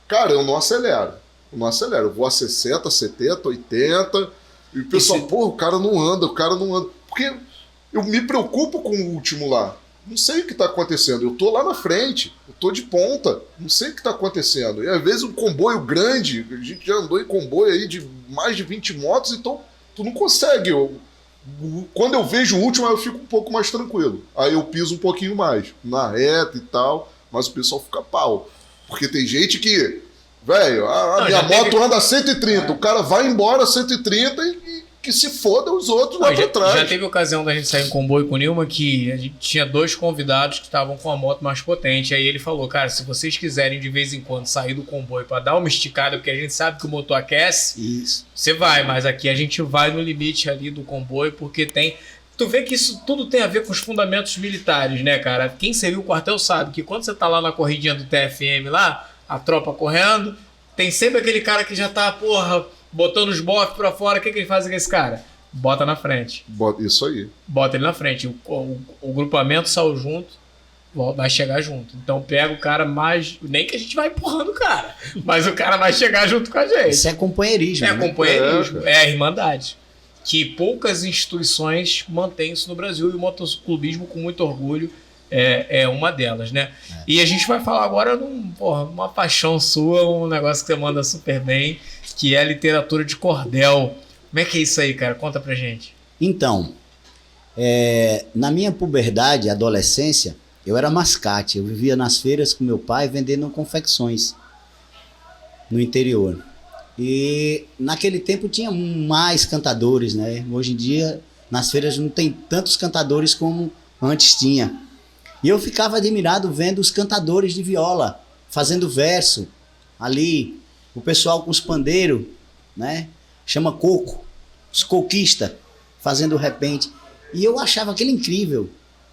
cara, eu não acelero. Eu vou a 60, 70, 80, e o pessoal, o cara não anda. Porque eu me preocupo com o último lá. Não sei o que está acontecendo. Eu tô lá na frente, eu tô de ponta, não sei o que está acontecendo. E às vezes um comboio grande, a gente já andou em comboio aí de mais de 20 motos, então tu não consegue. Quando eu vejo o último, aí eu fico um pouco mais tranquilo. Aí eu piso um pouquinho mais, na reta e tal, mas o pessoal fica pau. Porque tem gente que... Velho, minha moto anda a 130, o cara vai embora a 130 e que se foda os outros lá pra trás. Já teve ocasião da gente sair em comboio com o Nilma que a gente tinha 2 convidados que estavam com a moto mais potente. Aí ele falou, cara, se vocês quiserem de vez em quando sair do comboio pra dar uma esticada, porque a gente sabe que o motor aquece, você vai, mas aqui a gente vai no limite ali do comboio, porque tem... Tu vê que isso tudo tem a ver com os fundamentos militares, né, cara? Quem serviu o quartel sabe que quando você tá lá na corridinha do TFM lá, a tropa correndo, tem sempre aquele cara que já tá, botando os bofs pra fora. O que ele faz com esse cara? Bota na frente. Isso aí. Bota ele na frente. O grupamento saiu junto, vai chegar junto. Então pega o cara mais... Nem que a gente vai empurrando o cara, mas o cara vai chegar junto com a gente. Isso é companheirismo. É companheirismo, é a irmandade. que poucas instituições mantêm isso no Brasil, e o motoclubismo, com muito orgulho, é uma delas, né? E a gente vai falar agora uma paixão sua, um negócio que você manda super bem, que é a literatura de cordel. Como é que é isso aí, cara? Conta pra gente. Então, na minha puberdade, adolescência, eu era mascate. Eu vivia nas feiras com meu pai vendendo confecções no interior. E naquele tempo tinha mais cantadores, né? Hoje em dia, nas feiras não tem tantos cantadores como antes tinha. E eu ficava admirado vendo os cantadores de viola, fazendo verso ali, o pessoal com os pandeiros, né? Chama coco, os coquistas, fazendo repente. E eu achava aquilo incrível,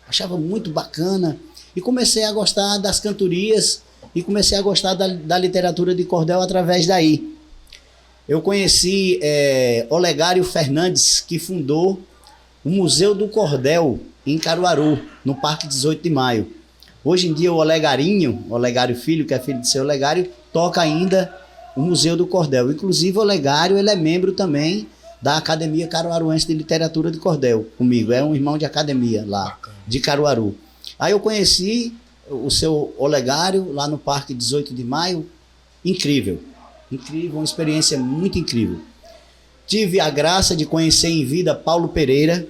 achava muito bacana. E comecei a gostar das cantorias e comecei a gostar da literatura de cordel através daí. Eu conheci Olegário Fernandes, que fundou o Museu do Cordel em Caruaru, no Parque 18 de Maio. Hoje em dia o Olegário Filho, que é filho de seu Olegário, toca ainda o Museu do Cordel. Inclusive o Olegário, ele é membro também da Academia Caruaruense de Literatura de Cordel, comigo. É um irmão de academia lá, de Caruaru. Aí eu conheci o seu Olegário lá no Parque 18 de Maio. Incrível, uma experiência muito incrível. Tive a graça de conhecer em vida Paulo Pereira,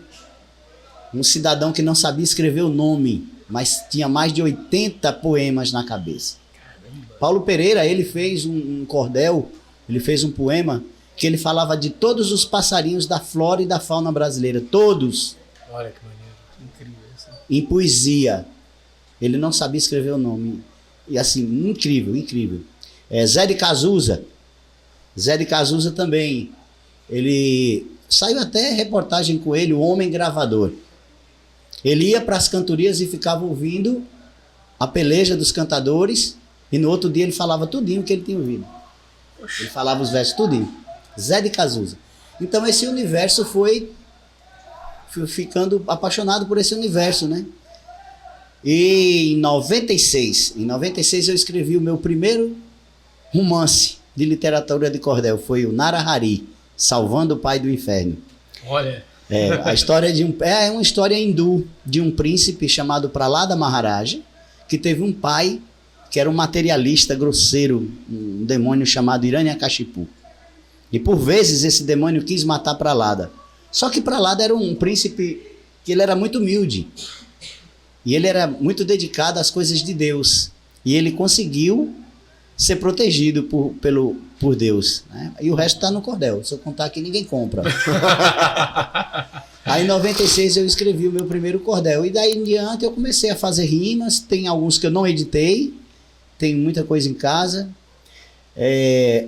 um cidadão que não sabia escrever o nome, mas tinha mais de 80 poemas na cabeça. Paulo Pereira, ele fez um cordel, ele fez um poema que ele falava de todos os passarinhos da flora e da fauna brasileira, todos. Olha que maneiro, incrível isso. Em poesia. Ele não sabia escrever o nome. E assim, incrível. Zé de Cazuza também, ele saiu até reportagem com ele, o Homem Gravador. Ele ia para as cantorias e ficava ouvindo a peleja dos cantadores, e no outro dia ele falava tudinho que ele tinha ouvido. Ele falava os versos tudinho. Zé de Cazuza. Então esse universo fui ficando apaixonado por esse universo, né? E em 96 eu escrevi o meu primeiro romance de literatura de cordel, foi o Narahari, Salvando o Pai do Inferno. Olha. A história é uma história hindu de um príncipe chamado Prahlada Maharaja, que teve um pai que era um materialista grosseiro, um demônio chamado Hiranyakashipu. E por vezes esse demônio quis matar Prahlada. Só que Prahlada era um príncipe que ele era muito humilde. E ele era muito dedicado às coisas de Deus. E ele conseguiu ser protegido por Deus, né? E o resto está no cordel. Se eu contar aqui, ninguém compra. Aí em 96 eu escrevi o meu primeiro cordel. E daí em diante eu comecei a fazer rimas. Tem alguns que eu não editei. Tem muita coisa em casa.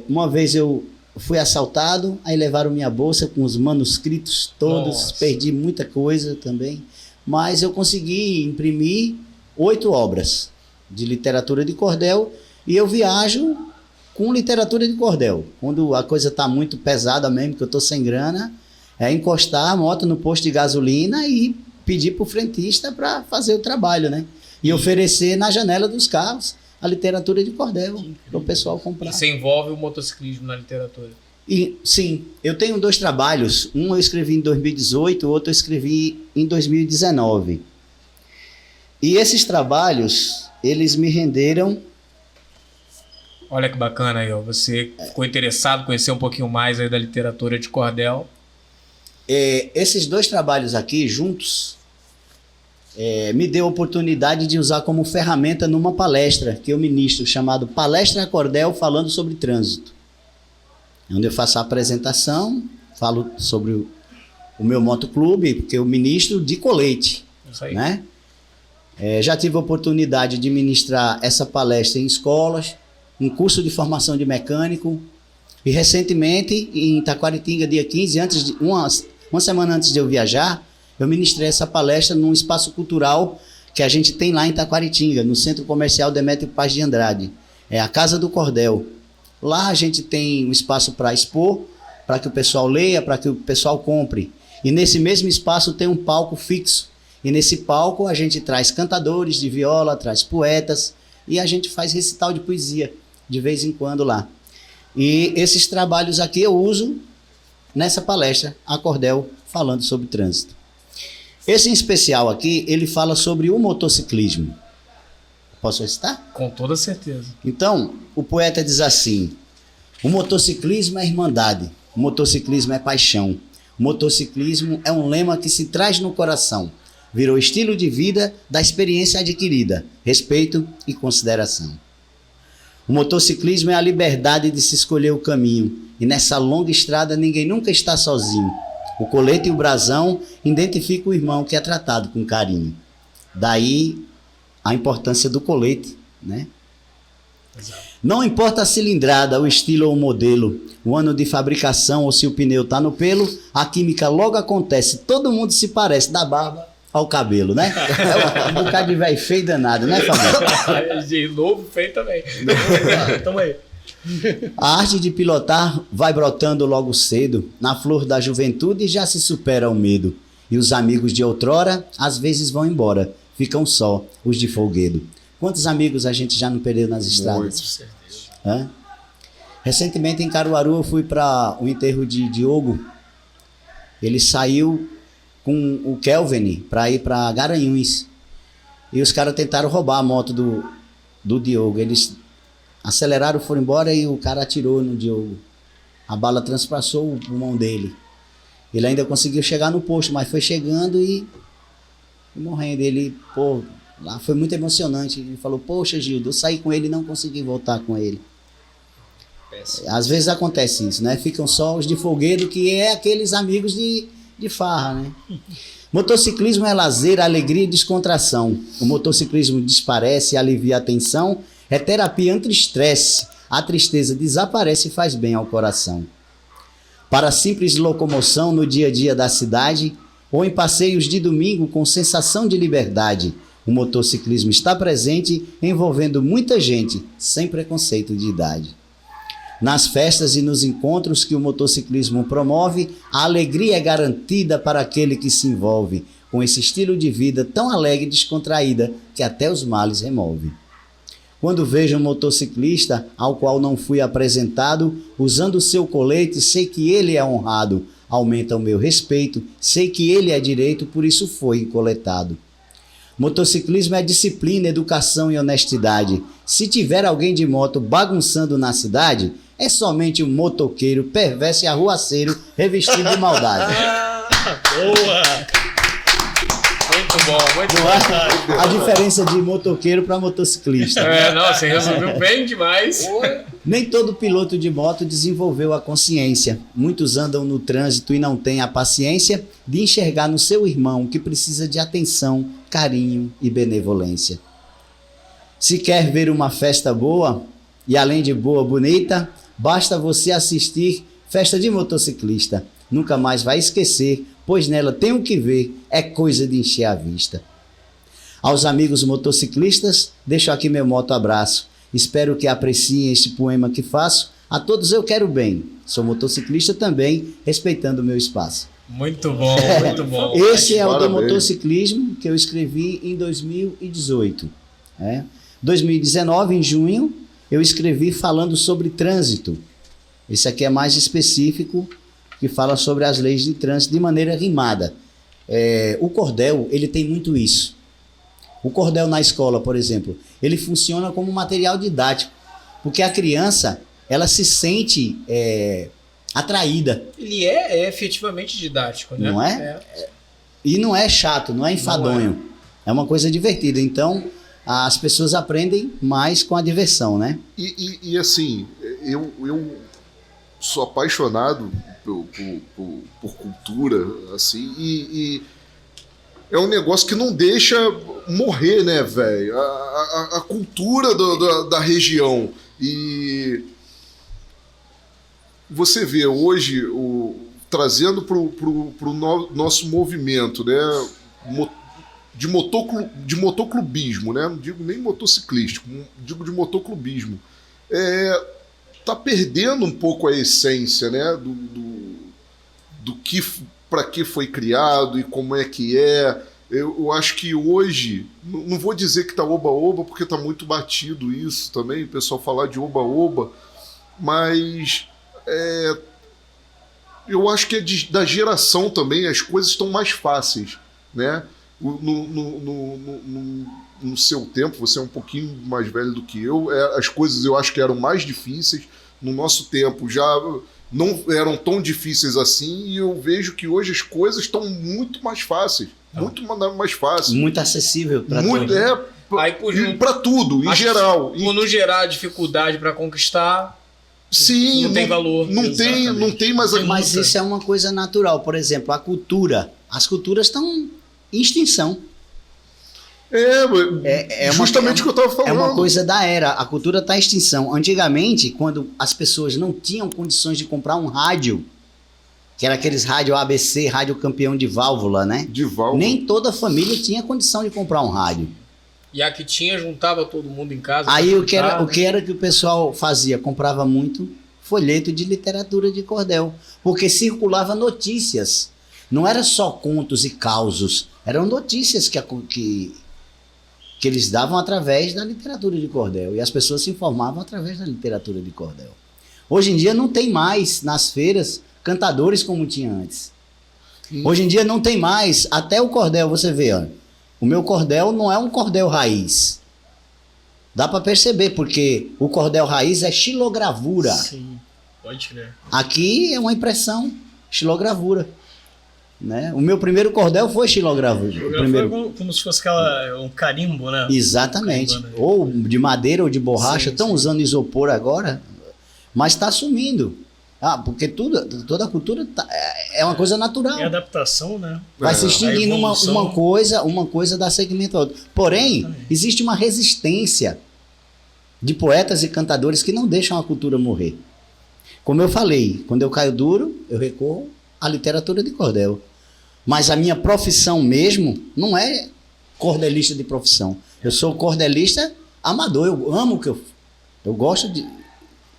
Uma vez eu fui assaltado. Aí levaram minha bolsa com os manuscritos todos. Nossa. Perdi muita coisa também. Mas eu consegui imprimir 8 obras de literatura de cordel. E eu viajo com literatura de cordel. Quando a coisa está muito pesada mesmo, que eu estou sem grana, é encostar a moto no posto de gasolina e pedir para o frentista para fazer o trabalho, né? E oferecer na janela dos carros a literatura de cordel para o pessoal comprar. E você envolve o motociclismo na literatura? Sim, eu tenho 2 trabalhos. Um eu escrevi em 2018, o outro eu escrevi em 2019. E esses trabalhos, eles me renderam... Olha que bacana aí, ó. Você ficou interessado em conhecer um pouquinho mais aí da literatura de cordel. Esses 2 trabalhos aqui, juntos, me deu a oportunidade de usar como ferramenta numa palestra que eu ministro, chamado Palestra Cordel Falando sobre Trânsito. Onde eu faço a apresentação, falo sobre o meu motoclube, porque eu ministro de colete. Isso aí. Né? Já tive a oportunidade de ministrar essa palestra em escolas, um curso de formação de mecânico, e recentemente em Taquaritinga, dia 15, uma semana antes de eu viajar, eu ministrei essa palestra num espaço cultural que a gente tem lá em Taquaritinga, no Centro Comercial Demétrio Paz de Andrade. É a Casa do Cordel. Lá a gente tem um espaço para expor, para que o pessoal leia, para que o pessoal compre. E nesse mesmo espaço tem um palco fixo. E nesse palco a gente traz cantadores de viola, traz poetas, e a gente faz recital de poesia de vez em quando lá. E esses trabalhos aqui eu uso nessa palestra, a Cordel falando sobre trânsito. Esse em especial aqui, ele fala sobre o motociclismo. Posso recitar? Com toda certeza. Então, o poeta diz assim: o motociclismo é irmandade, o motociclismo é paixão, o motociclismo é um lema que se traz no coração, virou estilo de vida da experiência adquirida, respeito e consideração. O motociclismo é a liberdade de se escolher o caminho, e nessa longa estrada ninguém nunca está sozinho. O colete e o brasão identificam o irmão que é tratado com carinho. Daí a importância do colete, né? Exato. Não importa a cilindrada, o estilo ou o modelo, o ano de fabricação ou se o pneu está no pelo, a química logo acontece, todo mundo se parece, da barba ao cabelo, né? É um bocado de velho feio danado, né, Fabrício? De novo feio também. Tamo aí. A arte de pilotar vai brotando logo cedo, na flor da juventude já se supera o medo. E os amigos de outrora, às vezes vão embora, ficam só os de folguedo. Quantos amigos a gente já não perdeu nas estradas? Hã? Recentemente em Caruaru eu fui para o enterro de Diogo. Ele saiu com o Kelvin para ir para Garanhuns. E os caras tentaram roubar a moto do Diogo. Eles aceleraram, foram embora e o cara atirou no Diogo. A bala transpassou o pulmão dele. Ele ainda conseguiu chegar no posto, mas foi chegando e morrendo. Ele, pô, lá foi muito emocionante. Ele falou: poxa, Gildo, eu saí com ele e não consegui voltar com ele. Péssimo. Às vezes acontece isso, né? Ficam só os de folguedo, que é aqueles amigos de farra, né? Motociclismo é lazer, alegria e descontração. O motociclismo desparece, alivia a tensão, é terapia anti-estresse. A tristeza desaparece e faz bem ao coração. Para simples locomoção no dia a dia da cidade ou em passeios de domingo com sensação de liberdade, o motociclismo está presente, envolvendo muita gente, sem preconceito de idade. Nas festas e nos encontros que o motociclismo promove, a alegria é garantida para aquele que se envolve com esse estilo de vida tão alegre e descontraída que até os males remove. Quando vejo um motociclista ao qual não fui apresentado, usando o seu colete, sei que ele é honrado, aumenta o meu respeito, sei que ele é direito, por isso foi coletado. Motociclismo é disciplina, educação e honestidade. Se tiver alguém de moto bagunçando na cidade, é somente um motoqueiro perverso e arruaceiro revestido de maldade. Boa! Muito bom, muito bom. A diferença de motoqueiro para motociclista. Não, você resolveu bem demais. Nem todo piloto de moto desenvolveu a consciência. Muitos andam no trânsito e não têm a paciência de enxergar no seu irmão que precisa de atenção, carinho e benevolência. Se quer ver uma festa boa, e além de boa, bonita, basta você assistir festa de motociclista. Nunca mais vai esquecer, pois nela tem o que ver, é coisa de encher a vista. Aos amigos motociclistas, deixo aqui meu moto abraço. Espero que apreciem este poema que faço. A todos eu quero bem. Sou motociclista também, respeitando o meu espaço. Muito bom, muito bom. Esse é o do motociclismo que eu escrevi em 2018. 2019, em junho, eu escrevi falando sobre trânsito. Esse aqui é mais específico, que fala sobre as leis de trânsito de maneira rimada. O cordel, ele tem muito isso. O cordel na escola, por exemplo, ele funciona como material didático, porque a criança, ela se sente atraída. Ele é efetivamente didático, né? Não é? E não é chato, não é enfadonho. É uma coisa divertida. Então, as pessoas aprendem mais com a diversão, né? E assim, eu sou apaixonado por cultura, assim, e é um negócio que não deixa morrer, né, velho? A cultura da região. E você vê hoje, trazendo pro nosso movimento, né, de motoclubismo, né? Não digo nem motociclístico, digo de motoclubismo. Tá perdendo um pouco a essência, né, do que, para que foi criado e como é que é. Eu acho que hoje, não vou dizer que tá oba-oba, porque tá muito batido isso também, o pessoal falar de oba-oba, mas eu acho que é da geração também, as coisas estão mais fáceis, né? No seu tempo, você é um pouquinho mais velho do que eu, as coisas eu acho que eram mais difíceis. No nosso tempo já não eram tão difíceis assim, e eu vejo que hoje as coisas estão muito mais fáceis. Muito mais fácil. Muito acessível para tudo. Para tudo, em geral. Por não gerar dificuldade para conquistar, sim, não tem valor. Não tem mais a Mas isso é uma coisa natural. Por exemplo, a cultura. As culturas estão em extinção. Justamente o que eu estava falando. É uma coisa da era. A cultura está em extinção. Antigamente, quando as pessoas não tinham condições de comprar um rádio, que era aqueles rádio ABC, rádio campeão de válvula, né? De válvula. Nem toda família tinha condição de comprar um rádio. E a que tinha, juntava todo mundo em casa. Aí o que era que o pessoal fazia? Comprava muito folheto de literatura de cordel. Porque circulava notícias. Não era só contos e causos. Eram notícias que eles davam através da literatura de cordel. E as pessoas se informavam através da literatura de cordel. Hoje em dia não tem mais nas feiras cantadores como tinha antes. Hoje em dia não tem mais. Até o cordel, você vê, ó, o meu cordel não é um cordel raiz. Dá para perceber, porque o cordel raiz é xilogravura. Sim, pode crer. Aqui é uma impressão, xilogravura. Né? O meu primeiro cordel foi xilogravura. Foi como se fosse um carimbo, né? Exatamente. Carimbo, né? Ou de madeira ou de borracha. Estão usando isopor agora, mas está sumindo. Porque toda a cultura é uma coisa natural. É adaptação, né? Vai se extinguindo uma coisa dá segmento a outra. Porém, existe uma resistência de poetas e cantadores que não deixam a cultura morrer. Como eu falei, quando eu caio duro, eu recorro à literatura de cordel. Mas a minha profissão mesmo não é cordelista de profissão. Eu sou cordelista amador, eu amo o que eu gosto de...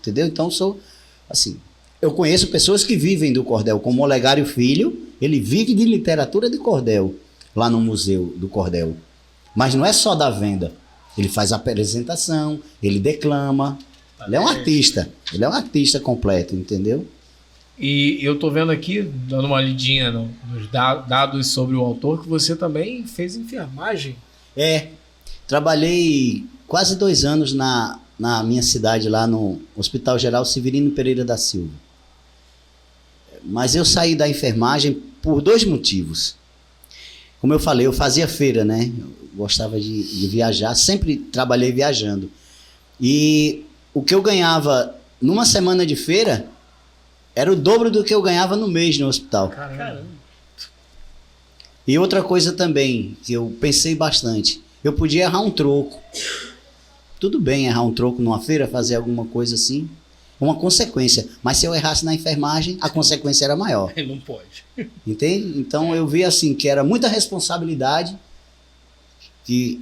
Entendeu? Então, sou assim... Eu conheço pessoas que vivem do cordel, como o Olegário Filho, ele vive de literatura de cordel, lá no Museu do Cordel. Mas não é só da venda. Ele faz apresentação, ele declama. Ele é um artista completo, entendeu? E eu tô vendo aqui, dando uma lidinha nos dados sobre o autor, que você também fez enfermagem. Trabalhei quase 2 anos na minha cidade, lá no Hospital Geral Severino Pereira da Silva. Mas eu saí da enfermagem por 2 motivos. Como eu falei, eu fazia feira, né? Eu gostava de viajar, sempre trabalhei viajando. E o que eu ganhava numa semana de feira era o dobro do que eu ganhava no mês no hospital. Caramba. E outra coisa também, que eu pensei bastante, eu podia errar um troco. Tudo bem errar um troco numa feira, fazer alguma coisa assim, uma consequência. Mas se eu errasse na enfermagem, a consequência era maior. Não pode. Entende? Então eu vi assim que era muita responsabilidade que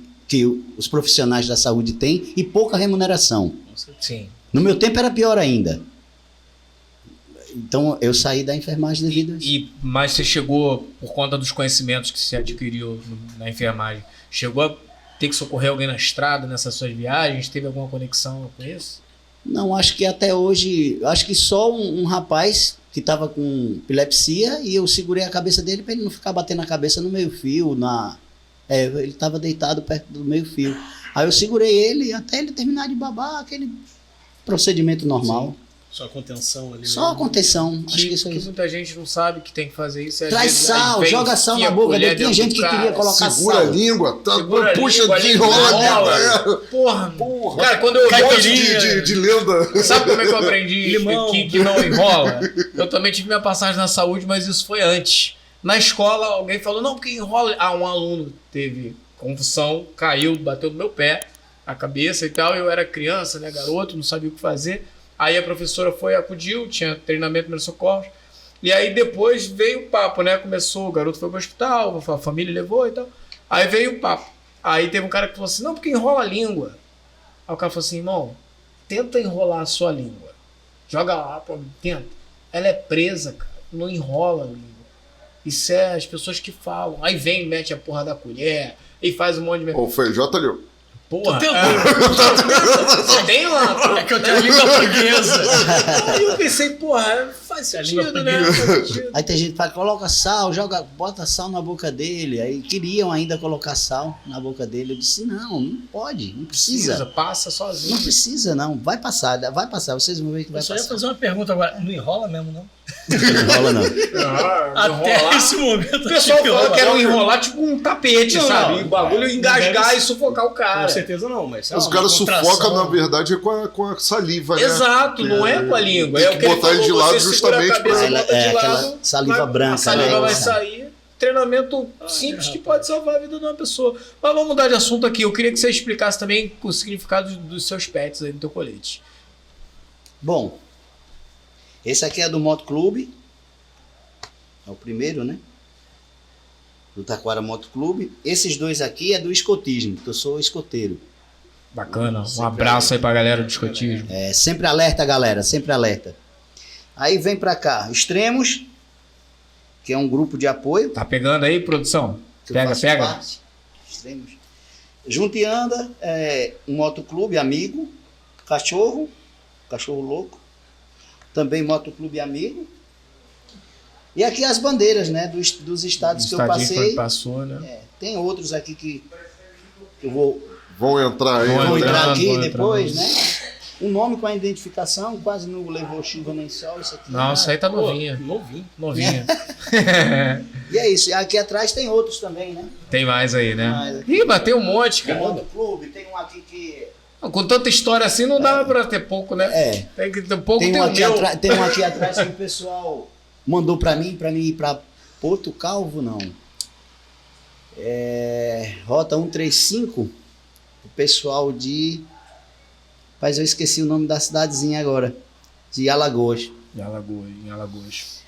os profissionais da saúde têm e pouca remuneração. Sim. No meu tempo era pior ainda. Então eu saí da enfermagem devido a isso. Mas você chegou, por conta dos conhecimentos que você adquiriu na enfermagem, chegou a ter que socorrer alguém na estrada nessas suas viagens? Teve alguma conexão com isso? Não, acho que até hoje, acho que só um rapaz que estava com epilepsia e eu segurei a cabeça dele para ele não ficar batendo a cabeça no meio-fio. Ele estava deitado perto do meio-fio. Aí eu segurei ele até ele terminar de babar, aquele procedimento normal. Sim. Só contenção ali. Só a contenção. Acho que isso que aí. muita gente não sabe que tem que fazer isso. Traz sal, joga sal na boca dele. Tinha gente que queria colocar segura sal. A língua, puxa, desenrola a língua. Porra. Cara, quando eu vi de lenda. Sabe como é que eu aprendi que não enrola? Eu também tive minha passagem na saúde, mas isso foi antes. Na escola, alguém falou, não, porque enrola. Um aluno teve convulsão, caiu, bateu no meu pé, a cabeça e tal. Eu era criança, né, garoto, não sabia o que fazer. Aí a professora acudiu, tinha treinamento de primeiros socorros. E aí depois veio o papo, né? Começou, o garoto foi pro hospital, a família levou e tal. Aí veio o papo. Aí teve um cara que falou assim, não, porque enrola a língua. Aí o cara falou assim, irmão, tenta enrolar a sua língua. Joga lá, tenta. Ela é presa, cara, não enrola a língua. Isso é as pessoas que falam. Aí vem, mete a porra da colher e faz um monte de... Ô, foi J, Leo. Porra, tem lá, é que eu tenho língua portuguesa. Aí eu pensei, porra, faz A sentido, língua né? Faz sentido. Aí tem gente que fala, coloca sal, bota sal na boca dele. Aí queriam ainda colocar sal na boca dele. Eu disse, não pode, não precisa. Passa sozinho. Não precisa, não. Vai passar, vocês vão ver que vai Eu só ia passar. fazer uma pergunta agora. Não enrola mesmo, não? Não rola, não. Até esse momento. O pessoal fala que era enrolar tipo um tapete, Não, sabe? não. E o bagulho engasgar Deve- e sufocar o cara. Com certeza não, mas... Mas o cara sufoca, na verdade, é com a saliva, né? Exato, não é com a língua. Tem É que o que ele botar ele de falou, lado você segura a justamente cabeça, pra- bota de aquela lado, saliva branca, a saliva né? vai sair. Treinamento simples que pode salvar a vida de uma pessoa. Mas vamos mudar de assunto aqui. Eu queria que você explicasse também o significado dos seus pets aí no teu colete. Bom, esse aqui é do Motoclube. É o primeiro, né? Do Taquara Motoclube. Esses dois aqui é do escotismo, que eu sou escoteiro. Bacana. Um abraço aí pra galera do escotismo. É, sempre alerta, galera, sempre alerta. Aí vem pra cá, Extremos, que é um grupo de apoio. Tá pegando aí, produção? que eu Pega, faço pega. parte. Extremos. Junto e Anda, é um motoclube amigo, cachorro louco. Também motoclube amigo. E aqui as bandeiras, né, dos estados que eu Estadinho passei. passou, né? É, tem outros aqui que eu vou Vão entrar aí. Vão Vou entrando, entrar aqui vou depois, entrando. né? Um nome com a identificação, quase não levou chuva nem sol, isso aqui. Não, isso aí tá novinha. Novinho. Novinha. E é isso. Aqui atrás tem outros também, né? Tem mais aí, né? Mais aqui. Ih, bateu um monte, Tem cara. outro clube, tem um aqui que... Com tanta história assim não dá pra ter pouco, né? É. Tem que ter pouco, Tem tem um, o aqui meu. tem um aqui atrás que o pessoal mandou pra mim ir pra Porto Calvo, não. Rota 135, o pessoal de... Mas eu esqueci o nome da cidadezinha agora. De Alagoas. Em Alagoas.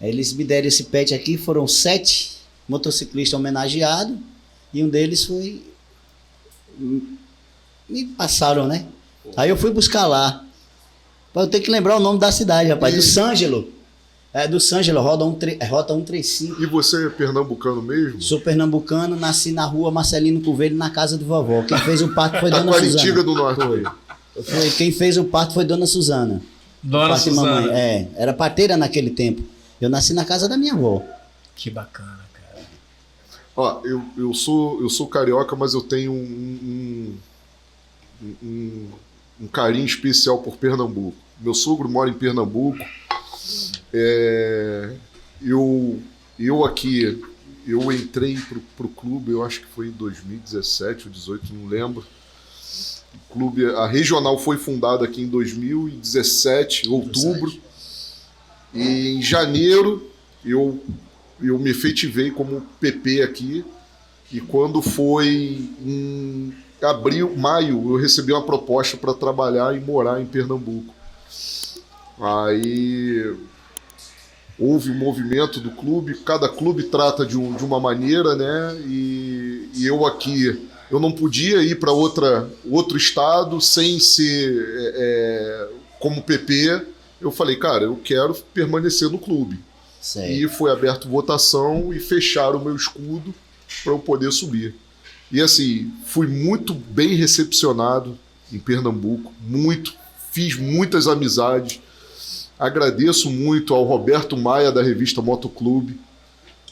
Aí eles me deram esse pet aqui, foram 7 motociclistas homenageados e um deles foi... Me passaram, né? Aí eu fui buscar lá. Eu tenho que lembrar o nome da cidade, rapaz. Do Sângelo. É, do Sângelo, Rota 135. E você é pernambucano mesmo? Sou pernambucano, nasci na rua Marcelino Covelho, na casa do vovó. Quem fez o parto foi Dona Taquaritinga Suzana. do Norte. Quem fez o parto foi Dona Suzana. Dona Parte de Suzana. mamãe. É, era parteira naquele tempo. Eu nasci na casa da minha avó. Que bacana, cara. Ó, eu sou carioca, mas eu tenho um carinho especial por Pernambuco. Meu sogro mora em Pernambuco. Eu entrei pro clube, eu acho que foi em 2017 ou 2018, não lembro. O clube, a regional foi fundada aqui em 2017, outubro. E em janeiro eu me efetivei como PP aqui. E quando foi em maio, eu recebi uma proposta para trabalhar e morar em Pernambuco. Aí houve um movimento do clube, cada clube trata de uma maneira, né? E eu aqui, eu não podia ir para outro estado sem ser como PP. Eu falei, cara, eu quero permanecer no clube. Certo. E foi aberto votação e fecharam o meu escudo para eu poder subir. E assim, fui muito bem recepcionado em Pernambuco, fiz muitas amizades. Agradeço muito ao Roberto Maia, da revista Motoclube.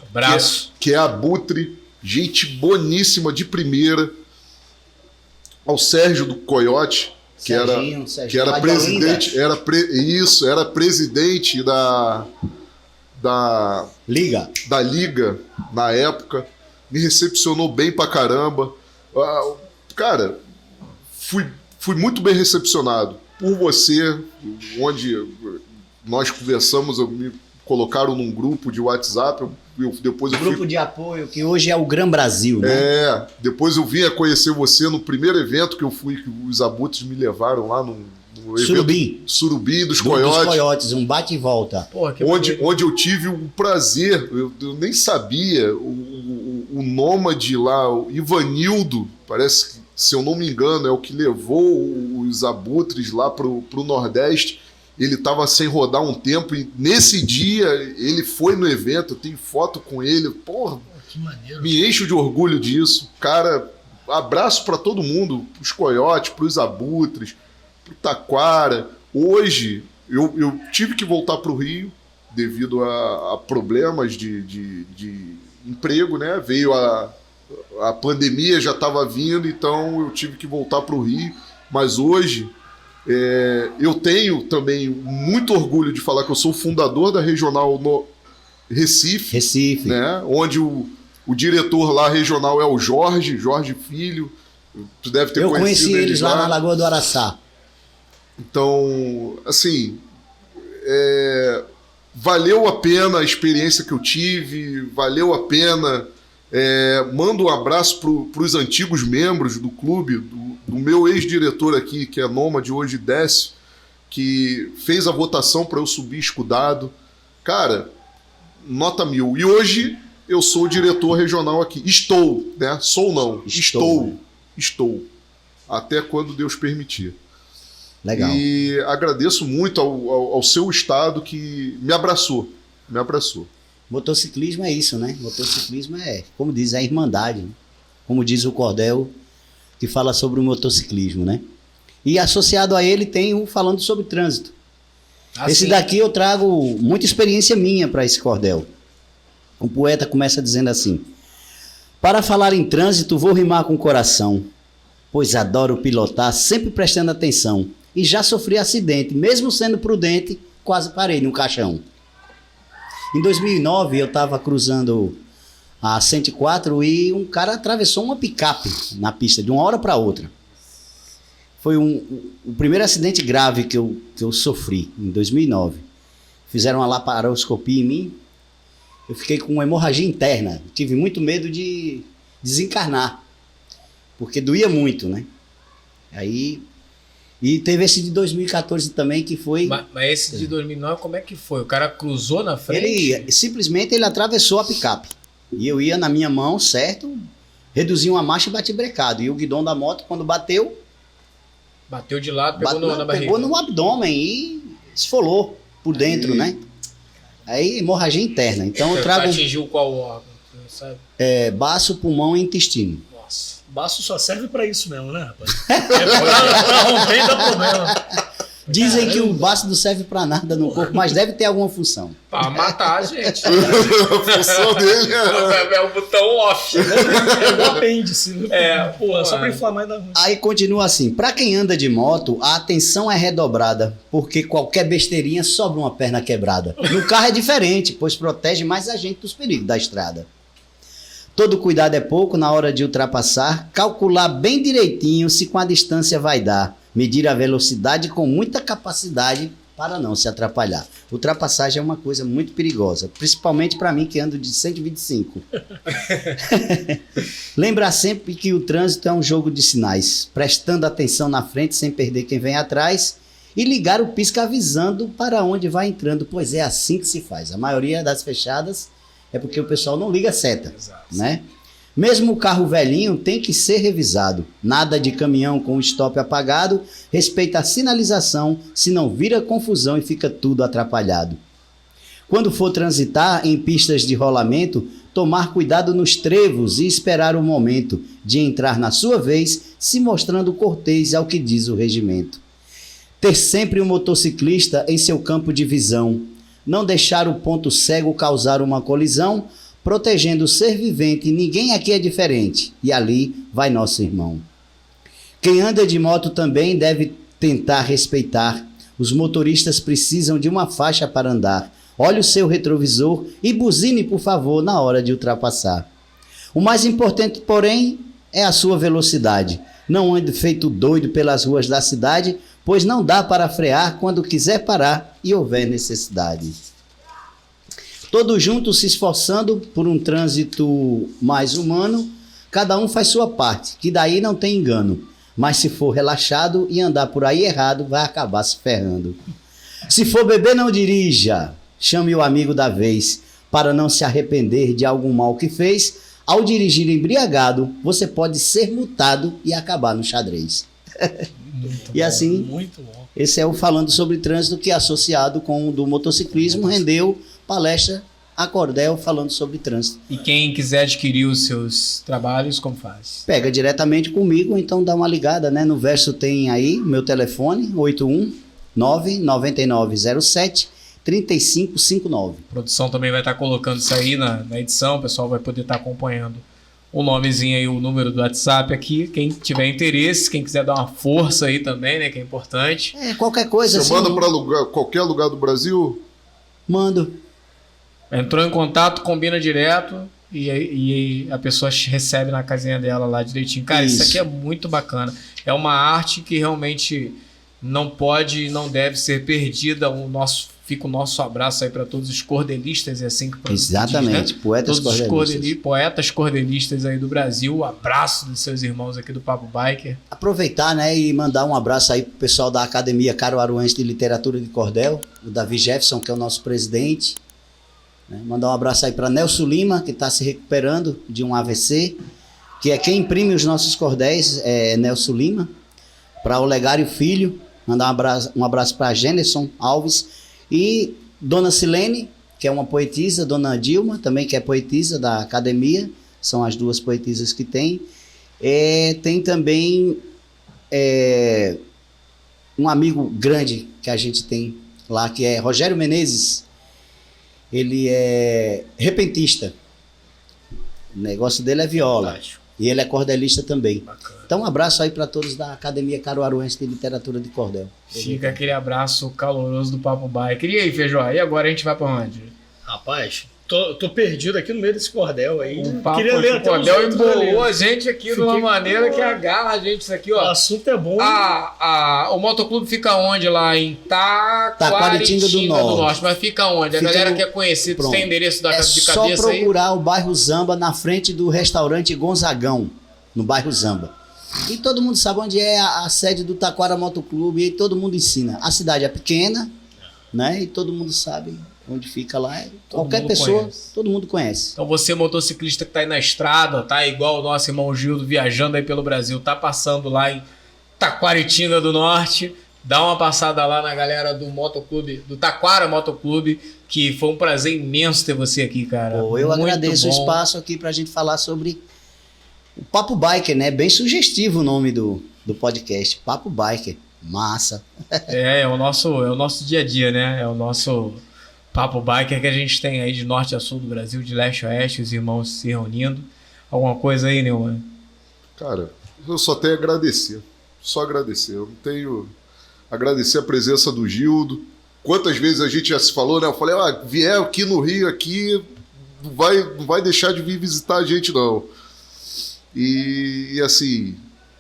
Abraço. Que é abutre, gente boníssima de primeira. Ao Sérgio do Coiote, que era presidente, era presidente da Liga na época. Me recepcionou bem pra caramba. Cara, fui muito bem recepcionado por você, onde nós conversamos, me colocaram num grupo de WhatsApp, Grupo de apoio, que hoje é o Gran Brasil, né? Depois eu vim a conhecer você no primeiro evento que eu fui, que os abutres me levaram lá no evento Surubim dos Coiotes. Dos Coiotes, um bate e volta. Porra, que onde eu tive o prazer, eu nem sabia, o nômade lá, o Ivanildo, parece que, se eu não me engano, é o que levou os abutres lá pro Nordeste. Ele estava sem rodar um tempo e nesse dia ele foi no evento, eu tenho foto com ele. Porra, que maneiro. Me encho de orgulho disso. Cara, abraço para todo mundo, pros Coiotes, pros abutres, pro Taquara. Hoje eu tive que voltar pro Rio devido a problemas de emprego, né? Veio a pandemia, já estava vindo, então eu tive que voltar para o Rio. Mas hoje eu tenho também muito orgulho de falar que eu sou o fundador da regional no Recife. Né? Onde o diretor lá regional é o Jorge Filho. Tu deve ter conhecido. Eu conheci eles lá na Lagoa do Araçá. Então, assim, valeu a pena a experiência que eu tive, valeu a pena. Mando um abraço para os antigos membros do clube, do meu ex-diretor aqui, que é Nômade, hoje Décio, que fez a votação para eu subir escudado. Cara, nota 1000. E hoje eu sou o diretor regional aqui. Estou, né? Sou não. Estou. Até quando Deus permitir. Legal. E agradeço muito ao seu estado que me abraçou. Motociclismo é isso, né? Motociclismo como diz, a irmandade. Né? Como diz o cordel que fala sobre o motociclismo, né? E associado a ele tem o falando sobre trânsito. Esse daqui eu trago muita experiência minha para esse cordel. O poeta começa dizendo assim: para falar em trânsito vou rimar com o coração, pois adoro pilotar sempre prestando atenção. E já sofri acidente, mesmo sendo prudente, quase parei num caixão. Em 2009 eu estava cruzando a 104 e um cara atravessou uma picape na pista de uma hora para outra. Foi o primeiro acidente grave que eu sofri em 2009. Fizeram uma laparoscopia em mim. Eu fiquei com uma hemorragia interna. Tive muito medo de desencarnar, porque doía muito, né? E teve esse de 2014 também, que foi... Mas esse de 2009, como é que foi? O cara cruzou na frente? Ele atravessou a picape. E eu ia na minha mão, certo? Reduzi uma marcha e bati brecado. E o guidão da moto, quando bateu... Bateu de lado, pegou na barriga. Pegou no abdômen e esfolou por dentro, né? Aí, hemorragia interna. Então eu trago... Atingiu qual órgão? Sabe? Baço, pulmão e intestino. Nossa, baço só serve pra isso mesmo, né, rapaz? Pra romper e dar problema. Dizem que o baço não serve pra nada no corpo, mas deve ter alguma função. Pra matar a gente. A função dele é o botão off. É o apêndice. Só pra inflamar e dar... Aí continua assim: pra quem anda de moto, a atenção é redobrada, porque qualquer besteirinha sobra uma perna quebrada. No carro é diferente, pois protege mais a gente dos perigos da estrada. Todo cuidado é pouco na hora de ultrapassar, calcular bem direitinho se com a distância vai dar. Medir a velocidade com muita capacidade para não se atrapalhar. Ultrapassagem é uma coisa muito perigosa, principalmente para mim que ando de 125. Lembrar sempre que o trânsito é um jogo de sinais, prestando atenção na frente sem perder quem vem atrás e ligar o pisca avisando para onde vai entrando, pois é assim que se faz. A maioria das fechadas é porque o pessoal não liga a seta, né? Mesmo o carro velhinho tem que ser revisado. Nada de caminhão com o stop apagado, respeita a sinalização, senão vira confusão e fica tudo atrapalhado. Quando for transitar em pistas de rolamento, tomar cuidado nos trevos e esperar o momento de entrar na sua vez, se mostrando cortês ao que diz o regimento. Ter sempre um motociclista em seu campo de visão. Não deixar o ponto cego causar uma colisão, protegendo o ser vivente, ninguém aqui é diferente, e ali vai nosso irmão. Quem anda de moto também deve tentar respeitar. Os motoristas precisam de uma faixa para andar. Olhe o seu retrovisor e buzine, por favor, na hora de ultrapassar. O mais importante, porém, é a sua velocidade. Não ande feito doido pelas ruas da cidade, pois não dá para frear quando quiser parar e houver necessidade. Todos juntos se esforçando por um trânsito mais humano, cada um faz sua parte, que daí não tem engano. Mas se for relaxado e andar por aí errado, vai acabar se ferrando. Se for beber, não dirija. Chame o amigo da vez, para não se arrepender de algum mal que fez. Ao dirigir embriagado, você pode ser multado e acabar no xadrez. E assim, muito bom. Esse é o Falando sobre Trânsito, que associado com o do motociclismo rendeu palestra a Cordel falando sobre trânsito. E quem quiser adquirir os seus trabalhos, como faz? Pega diretamente comigo, então dá uma ligada, né? No verso tem aí meu telefone, 819-9907 3559. A produção também vai estar colocando isso aí na edição, o pessoal vai poder estar acompanhando o nomezinho aí, o número do WhatsApp aqui. Quem tiver interesse, quem quiser dar uma força aí também, né, que é importante. Qualquer coisa. Você manda para qualquer lugar do Brasil? Mando. Entrou em contato, combina direto e a pessoa recebe na casinha dela lá direitinho. Cara, isso aqui é muito bacana. É uma arte que realmente não pode e não deve ser perdida. Fica o nosso abraço aí para todos os cordelistas, é assim que exatamente, diz, né? Poetas todos cordelistas. Os poetas cordelistas aí do Brasil. O abraço dos seus irmãos aqui do Papo Biker. Aproveitar, né, e mandar um abraço aí pro pessoal da Academia Caruaruense de Literatura de Cordel, o Davi Jefferson, que é o nosso presidente. Né? Mandar um abraço aí para Nelson Lima, que está se recuperando de um AVC, que é quem imprime os nossos cordéis, é Nelson Lima. Para Olegário Filho, mandar um abraço para Jennerson Alves. E Dona Silene, que é uma poetisa, Dona Dilma, também que é poetisa da academia, são as duas poetisas que tem. Tem também um amigo grande que a gente tem lá, que é Rogério Menezes. Ele é repentista, o negócio dele é viola. E ele é cordelista também. Bacana. Então um abraço aí para todos da Academia Caruaruense de Literatura de Cordel. Fica aquele abraço caloroso do Papo Biker. E aí, Feijó? E agora a gente vai para onde? Rapaz, tô perdido aqui no meio desse cordel aí. O papo Queria ler até cordel embolou a gente aqui de uma maneira que agarra a gente isso aqui, ó. O assunto é bom. O motoclube fica onde lá? Em Taquaritinga do Norte. Mas fica onde? A galera quer conhecer, tem endereço de cabeça aí? É só procurar o bairro Zamba na frente do restaurante Gonzagão, no bairro Zamba. E todo mundo sabe onde é a sede do Taquara Motoclube e todo mundo ensina. A cidade é pequena, né? E todo mundo sabe onde fica lá. Qualquer pessoa, todo mundo conhece. Então você, motociclista que tá aí na estrada, tá igual o nosso irmão Gildo viajando aí pelo Brasil, tá passando lá em Taquaritinga do Norte, dá uma passada lá na galera do Motoclube, do Taquara Motoclube, que foi um prazer imenso ter você aqui, cara. Eu agradeço o espaço aqui pra gente falar sobre o Papo Biker, né? Bem sugestivo o nome do podcast, Papo Biker. Massa. É o nosso dia a dia, né? É o nosso Papo Biker que a gente tem aí de norte a sul do Brasil, de leste a oeste, os irmãos se reunindo. Alguma coisa aí, Neumann? Cara, eu só tenho a agradecer. Só agradecer. Eu não tenho... Agradecer a presença do Gildo. Quantas vezes a gente já se falou, né? Eu falei, vier aqui no Rio, aqui, não vai deixar de vir visitar a gente, não. E assim,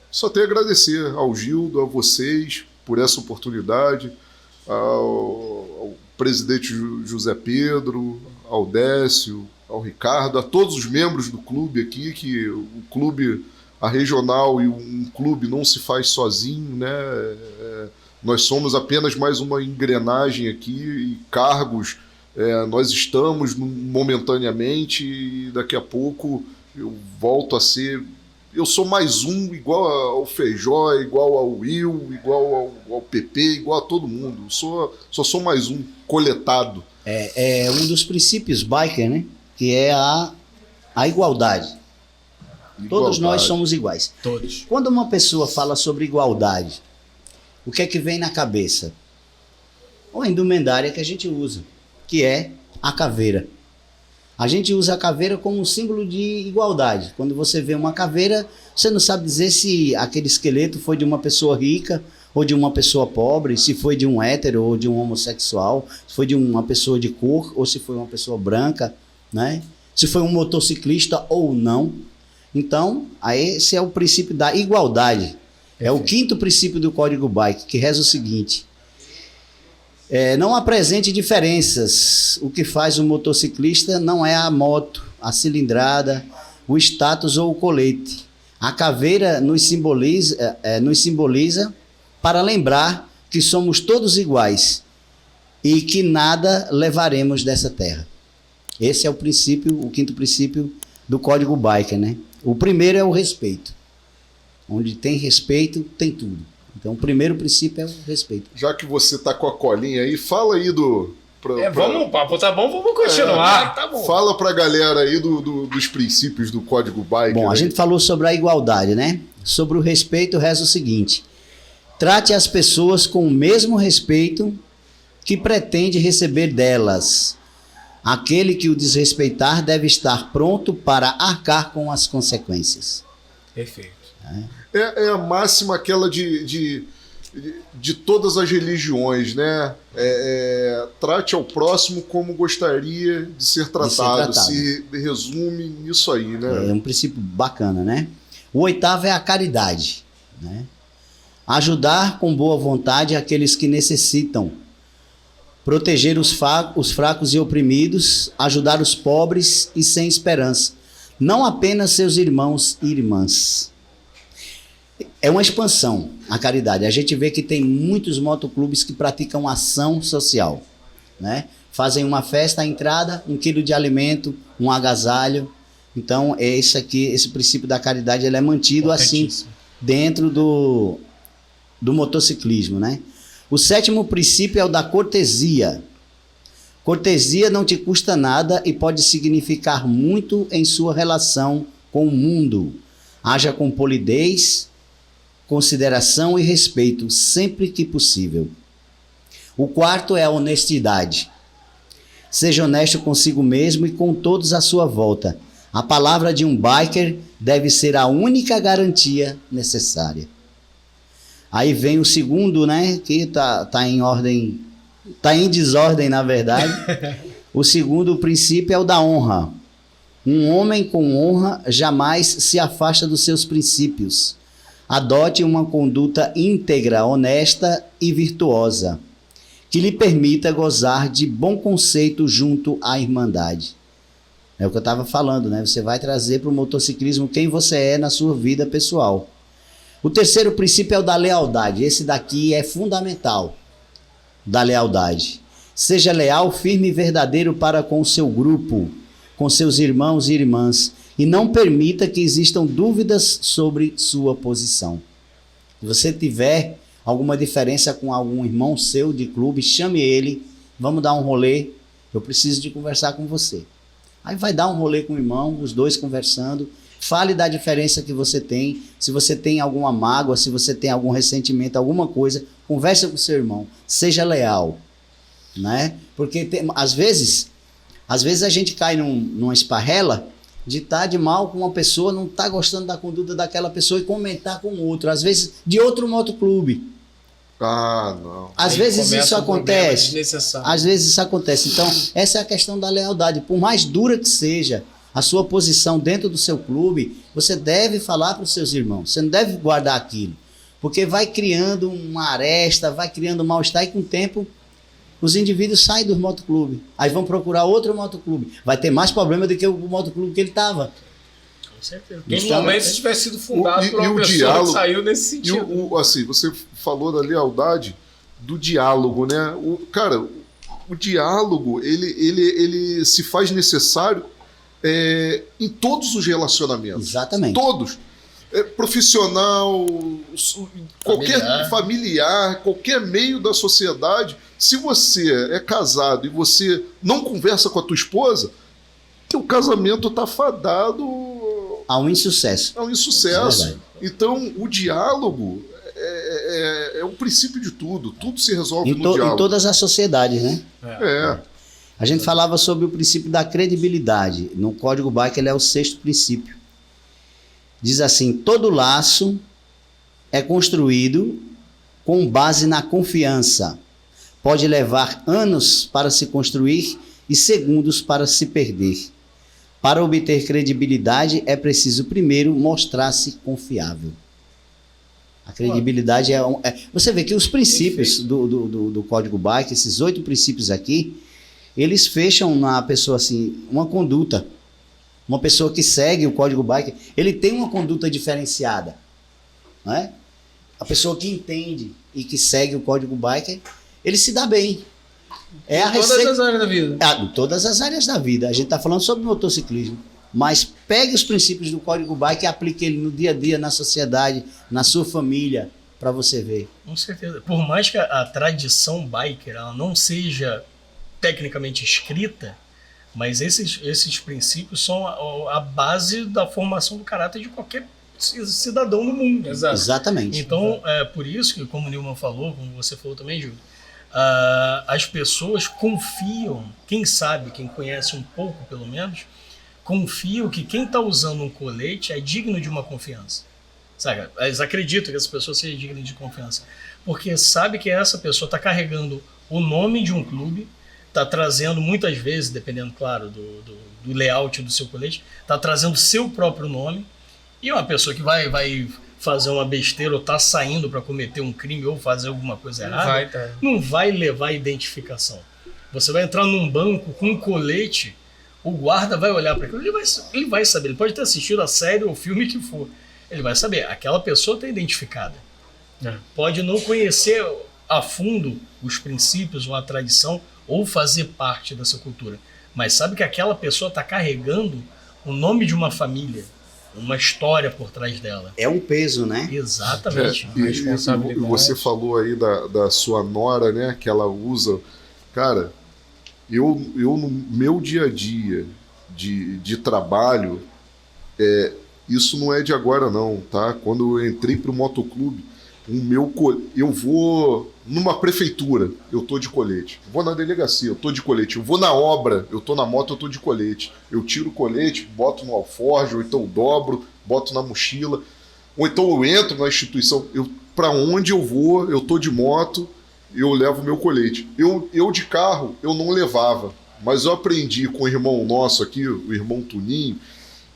só tenho a agradecer ao Gildo, a vocês, por essa oportunidade, ao presidente José Pedro, ao Décio, ao Ricardo, a todos os membros do clube aqui, que o clube, a regional e um clube não se faz sozinho, né? Nós somos apenas mais uma engrenagem aqui e cargos, nós estamos momentaneamente e daqui a pouco eu volto a ser... Eu sou mais um, igual ao Feijó, igual ao Will, igual ao PP, igual a todo mundo. Só sou mais um, coletado. É um dos princípios biker, né? Que é a igualdade. Todos nós somos iguais. Todos. Quando uma pessoa fala sobre igualdade, o que é que vem na cabeça? A indumentária que a gente usa, que é a caveira. A gente usa a caveira como um símbolo de igualdade. Quando você vê uma caveira, você não sabe dizer se aquele esqueleto foi de uma pessoa rica ou de uma pessoa pobre, se foi de um hétero ou de um homossexual, se foi de uma pessoa de cor ou se foi uma pessoa branca, né? Se foi um motociclista ou não. Então, esse é o princípio da igualdade. É o quinto princípio do Código Bike, que reza o seguinte: não apresente diferenças. O que faz o motociclista não é a moto, a cilindrada, o status ou o colete. A caveira nos simboliza para lembrar que somos todos iguais e que nada levaremos dessa terra. Esse é o princípio, o quinto princípio do Código Biker, né? O primeiro é o respeito. Onde tem respeito, tem tudo. Então, o primeiro princípio é o respeito. Já que você tá com a colinha aí, fala aí do... Vamos, o papo tá bom, vamos continuar. Tá bom. Fala pra galera aí dos princípios do Código Biker. Bom, a gente falou sobre a igualdade, né? Sobre o respeito, reza o seguinte: trate as pessoas com o mesmo respeito que pretende receber delas. Aquele que o desrespeitar deve estar pronto para arcar com as consequências. Perfeito. É a máxima aquela de todas as religiões, né? Trate ao próximo como gostaria de ser tratado. Se resume nisso aí, né? É um princípio bacana, né? O 8º é a caridade, né? Ajudar com boa vontade aqueles que necessitam. Proteger os fracos e oprimidos, ajudar os pobres e sem esperança. Não apenas seus irmãos e irmãs. É uma expansão, a caridade. A gente vê que tem muitos motoclubes que praticam ação social, né? Fazem uma festa à entrada, 1 quilo de alimento, um agasalho. Então, esse princípio da caridade, ele é mantido assim dentro do motociclismo, né? O 7º princípio é o da cortesia. Cortesia não te custa nada e pode significar muito em sua relação com o mundo. Haja com polidez, consideração e respeito, sempre que possível. O 4º é a honestidade. Seja honesto consigo mesmo e com todos à sua volta. A palavra de um biker deve ser a única garantia necessária. Aí vem o 2º, né, que tá em ordem, tá em desordem, na verdade. O 2º princípio é o da honra. Um homem com honra jamais se afasta dos seus princípios. Adote uma conduta íntegra, honesta e virtuosa, que lhe permita gozar de bom conceito junto à Irmandade. É o que eu estava falando, né? Você vai trazer para o motociclismo quem você é na sua vida pessoal. O 3º princípio é o da lealdade. Esse daqui é fundamental, da lealdade. Seja leal, firme e verdadeiro para com o seu grupo, com seus irmãos e irmãs, e não permita que existam dúvidas sobre sua posição. Se você tiver alguma diferença com algum irmão seu de clube, chame ele, vamos dar um rolê, eu preciso de conversar com você. Aí vai dar um rolê com o irmão, os dois conversando, fale da diferença que você tem, se você tem alguma mágoa, se você tem algum ressentimento, alguma coisa, conversa com seu irmão, seja leal, né? Porque às vezes a gente cai numa esparrela de estar de mal com uma pessoa, não está gostando da conduta daquela pessoa e comentar com outro, às vezes de outro motoclube. Ah, não. Às vezes isso acontece. Às vezes isso acontece. Então, essa é a questão da lealdade. Por mais dura que seja a sua posição dentro do seu clube, você deve falar para os seus irmãos. Você não deve guardar aquilo. Porque vai criando uma aresta, vai criando um mal-estar e com o tempo os indivíduos saem do motoclube. Aí vão procurar outro motoclube. Vai ter mais problema do que o motoclube que ele estava. Com certeza. Normalmente se tivesse sido fundado por uma pessoa que saiu nesse sentido. Assim, você falou da lealdade, do diálogo, né? O diálogo, ele se faz necessário em todos os relacionamentos. Exatamente. Todos. Profissional, qualquer familiar, qualquer meio da sociedade. Se você é casado e você não conversa com a tua esposa, teu casamento está fadado ao insucesso. Então, o diálogo é o princípio de tudo. Tudo se resolve no diálogo. Em todas as sociedades, né? A gente falava sobre o princípio da credibilidade. No Código Bike, ele é o 6º princípio. Diz assim: todo laço é construído com base na confiança. Pode levar anos para se construir e segundos para se perder. Para obter credibilidade, é preciso primeiro mostrar-se confiável. A credibilidade você vê que os princípios do Código Bike, esses 8 princípios aqui, eles fecham na pessoa assim, uma conduta. Uma pessoa que segue o Código Bike, ele tem uma conduta diferenciada. Não é? A pessoa que entende e que segue o Código Bike, ele se dá bem. Em todas as áreas da vida. Em todas as áreas da vida. A gente está falando sobre motociclismo. Mas pegue os princípios do Código Bike e aplique ele no dia a dia, na sociedade, na sua família, para você ver. Com certeza. Por mais que a tradição biker ela não seja tecnicamente escrita, mas esses princípios são a base da formação do caráter de qualquer cidadão no mundo. Exatamente. Então, por isso que, como o Nilman falou, como você falou também, Júlio, as pessoas confiam, quem sabe, quem conhece um pouco pelo menos, confiam que quem está usando um colete é digno de uma confiança. Sabe? Eles acreditam que essa pessoa seja digna de confiança. Porque sabe que essa pessoa está carregando o nome de um clube, está trazendo muitas vezes, dependendo, claro, do layout do seu colete, está trazendo seu próprio nome, e uma pessoa que vai fazer uma besteira ou está saindo para cometer um crime ou fazer alguma coisa errada, não vai levar identificação. Você vai entrar num banco com um colete, o guarda vai olhar para aquilo, ele vai saber, ele pode ter assistido a série ou filme que for, ele vai saber, aquela pessoa está identificada. Pode não conhecer a fundo os princípios ou a tradição ou fazer parte dessa cultura, mas sabe que aquela pessoa está carregando o nome de uma família, uma história por trás dela. É um peso, né? Exatamente. E você falou aí da sua nora, né? Que ela usa. Cara, eu no meu dia a dia de trabalho, isso não é de agora não, tá? Quando eu entrei pro motoclube, eu vou numa prefeitura, eu tô de colete. Eu vou na delegacia, eu tô de colete. Eu vou na obra, eu tô na moto, eu tô de colete. Eu tiro o colete, boto no alforje, ou então dobro, boto na mochila. Ou então eu entro na instituição. Pra onde eu vou, eu tô de moto, eu levo meu colete. Eu de carro, eu não levava. Mas eu aprendi com o irmão nosso aqui, o irmão Tuninho,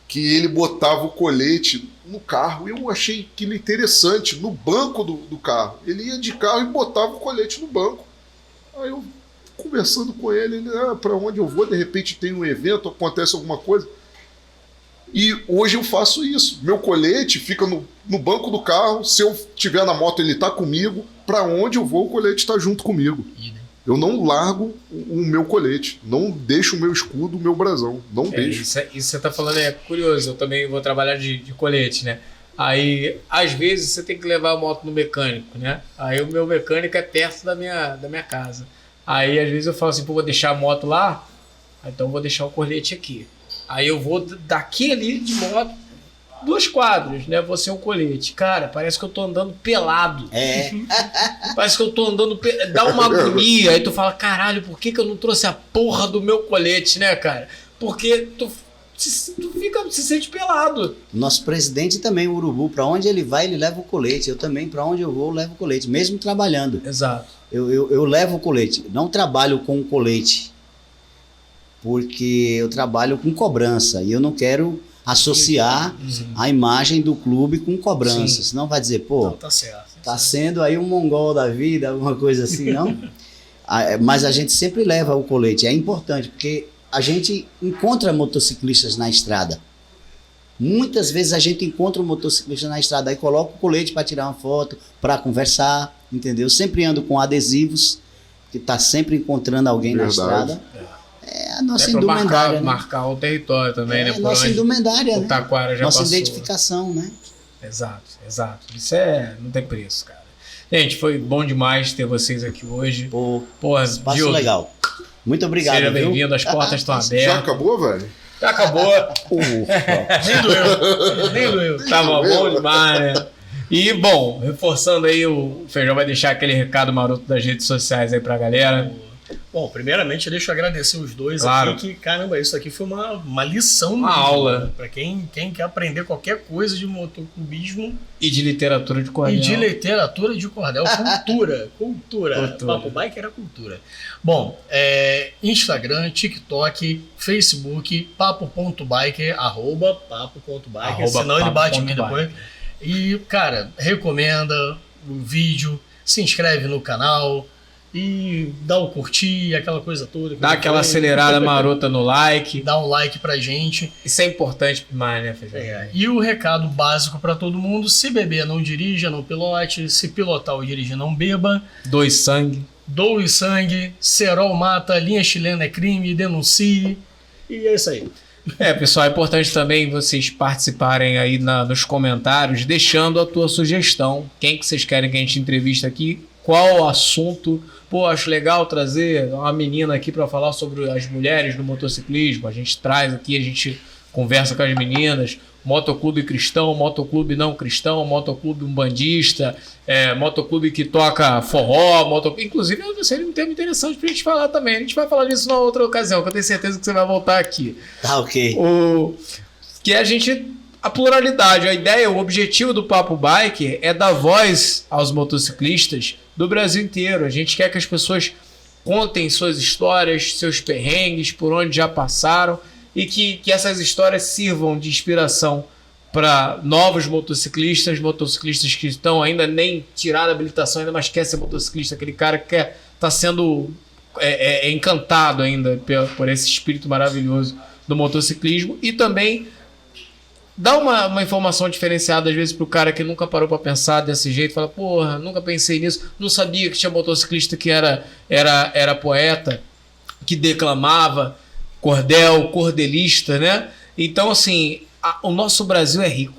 que ele botava o colete no carro. Eu achei aquilo interessante, no banco do carro. Ele ia de carro e botava o colete no banco. Aí eu, conversando com ele, para onde eu vou, de repente tem um evento, acontece alguma coisa. E hoje eu faço isso. Meu colete fica no banco do carro, se eu estiver na moto ele está comigo, para onde eu vou o colete está junto comigo. Eu não largo o meu colete, não deixo o meu escudo, o meu brasão, não deixo. Isso você tá falando é curioso, eu também vou trabalhar de colete, né? Aí, às vezes, você tem que levar a moto no mecânico, né? Aí o meu mecânico é perto da minha casa. Aí, às vezes, eu falo assim, pô, vou deixar a moto lá, então eu vou deixar o colete aqui. Aí eu vou daqui ali de moto, 2 quadros, né? Vou ser um colete. Cara, parece que eu tô andando pelado. Parece que eu tô andando dá uma agonia. Aí tu fala, caralho, por que eu não trouxe a porra do meu colete, né, cara? Porque tu se sente pelado. Nosso presidente também, o Urubu, pra onde ele vai, ele leva o colete. Eu também, pra onde eu vou, levo o colete, mesmo trabalhando. Exato. Eu levo o colete. Não trabalho com colete, porque eu trabalho com cobrança e eu não quero associar a imagem do clube com cobrança. Senão vai dizer, pô, tá certo. Tá sendo aí um mongol da vida, alguma coisa assim, não? Mas a gente sempre leva o colete. É importante, porque a gente encontra motociclistas na estrada. Muitas vezes a gente encontra um motociclista na estrada e coloca o colete para tirar uma foto, para conversar, entendeu? Sempre ando com adesivos, que tá sempre encontrando alguém na estrada. É a nossa indumentária, marcar o território também, né? É a nossa indumentária, né? Taquara já nossa passou. Identificação, né? Exato. Isso não tem preço, cara. Gente, foi bom demais ter vocês aqui hoje. Espaço legal. Muito obrigado. Seja bem-vindo, as portas estão abertas. Já acabou, velho? Já acabou. Nem doeu. Tava bom demais, né? E, bom, reforçando aí, o Feijão vai deixar aquele recado maroto das redes sociais aí pra galera. Bom, primeiramente, deixa eu agradecer os dois aqui, que, caramba, isso aqui foi uma lição. Uma aula. Para quem quer aprender qualquer coisa de motoclubismo. E de literatura de cordel. Cultura. Papo Bike era cultura. Bom, Instagram, TikTok, Facebook, papo.biker, @papo.biker, senão ele bate em mim depois. E, cara, recomenda o vídeo, se inscreve no canal e dá o curtir, aquela coisa toda. Dá aquela acelerada marota no like. Dá um like pra gente. Isso é importante demais, né, Feijão? E o recado básico pra todo mundo: se beber, não dirija, não pilote. Se pilotar ou dirigir, não beba. Doe sangue. Cerol mata, linha chilena é crime, denuncie. E é isso aí. Pessoal, é importante também vocês participarem aí nos comentários, deixando a tua sugestão. Quem que vocês querem que a gente entrevista aqui? Qual o assunto? Pô, acho legal trazer uma menina aqui para falar sobre as mulheres no motociclismo. A gente traz aqui, a gente conversa com as meninas, motoclube cristão, motoclube não cristão, motoclube umbandista, motoclube que toca forró, inclusive seria um tema interessante pra gente falar também. A gente vai falar disso numa outra ocasião, que eu tenho certeza que você vai voltar aqui. Tá, ok. Que a pluralidade, a ideia, o objetivo do Papo Bike é dar voz aos motociclistas do Brasil inteiro. A gente quer que as pessoas contem suas histórias, seus perrengues, por onde já passaram, e que essas histórias sirvam de inspiração para novos motociclistas que estão ainda nem tiraram a habilitação, ainda mas quer ser motociclista, aquele cara que está sendo encantado ainda por esse espírito maravilhoso do motociclismo, e também dá uma informação diferenciada às vezes pro cara que nunca parou para pensar desse jeito, fala, porra, nunca pensei nisso, não sabia que tinha motociclista que era poeta, que declamava, cordelista, né? Então, assim, o nosso Brasil é rico.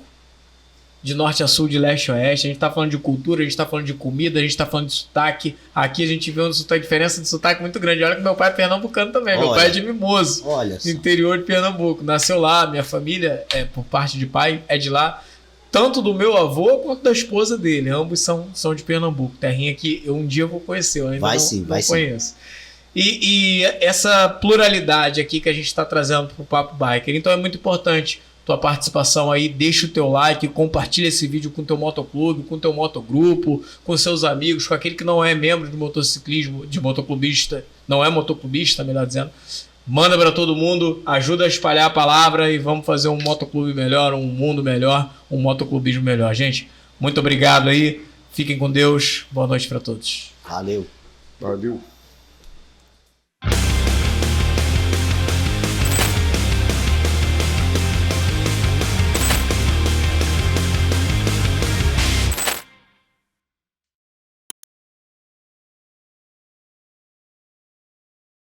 De norte a sul, de leste a oeste. A gente tá falando de cultura, a gente tá falando de comida, a gente tá falando de sotaque. Aqui a gente vê uma diferença de sotaque muito grande. Olha que meu pai é pernambucano também. Meu pai é de Mimoso, interior de Pernambuco. Nasceu lá, minha família, por parte de pai, é de lá. Tanto do meu avô quanto da esposa dele. Ambos são de Pernambuco. Terrinha que um dia eu vou conhecer. Eu ainda não conheço. E essa pluralidade aqui que a gente está trazendo para o Papo Biker. Então é muito importante tua participação aí. Deixa o teu like, compartilha esse vídeo com o teu motoclube, com o teu motogrupo, com seus amigos, com aquele que não é membro de motociclismo, de motoclubista, não é motoclubista, melhor dizendo. Manda para todo mundo, ajuda a espalhar a palavra e vamos fazer um motoclube melhor, um mundo melhor, um motoclubismo melhor. Gente, muito obrigado aí. Fiquem com Deus. Boa noite para todos. Valeu.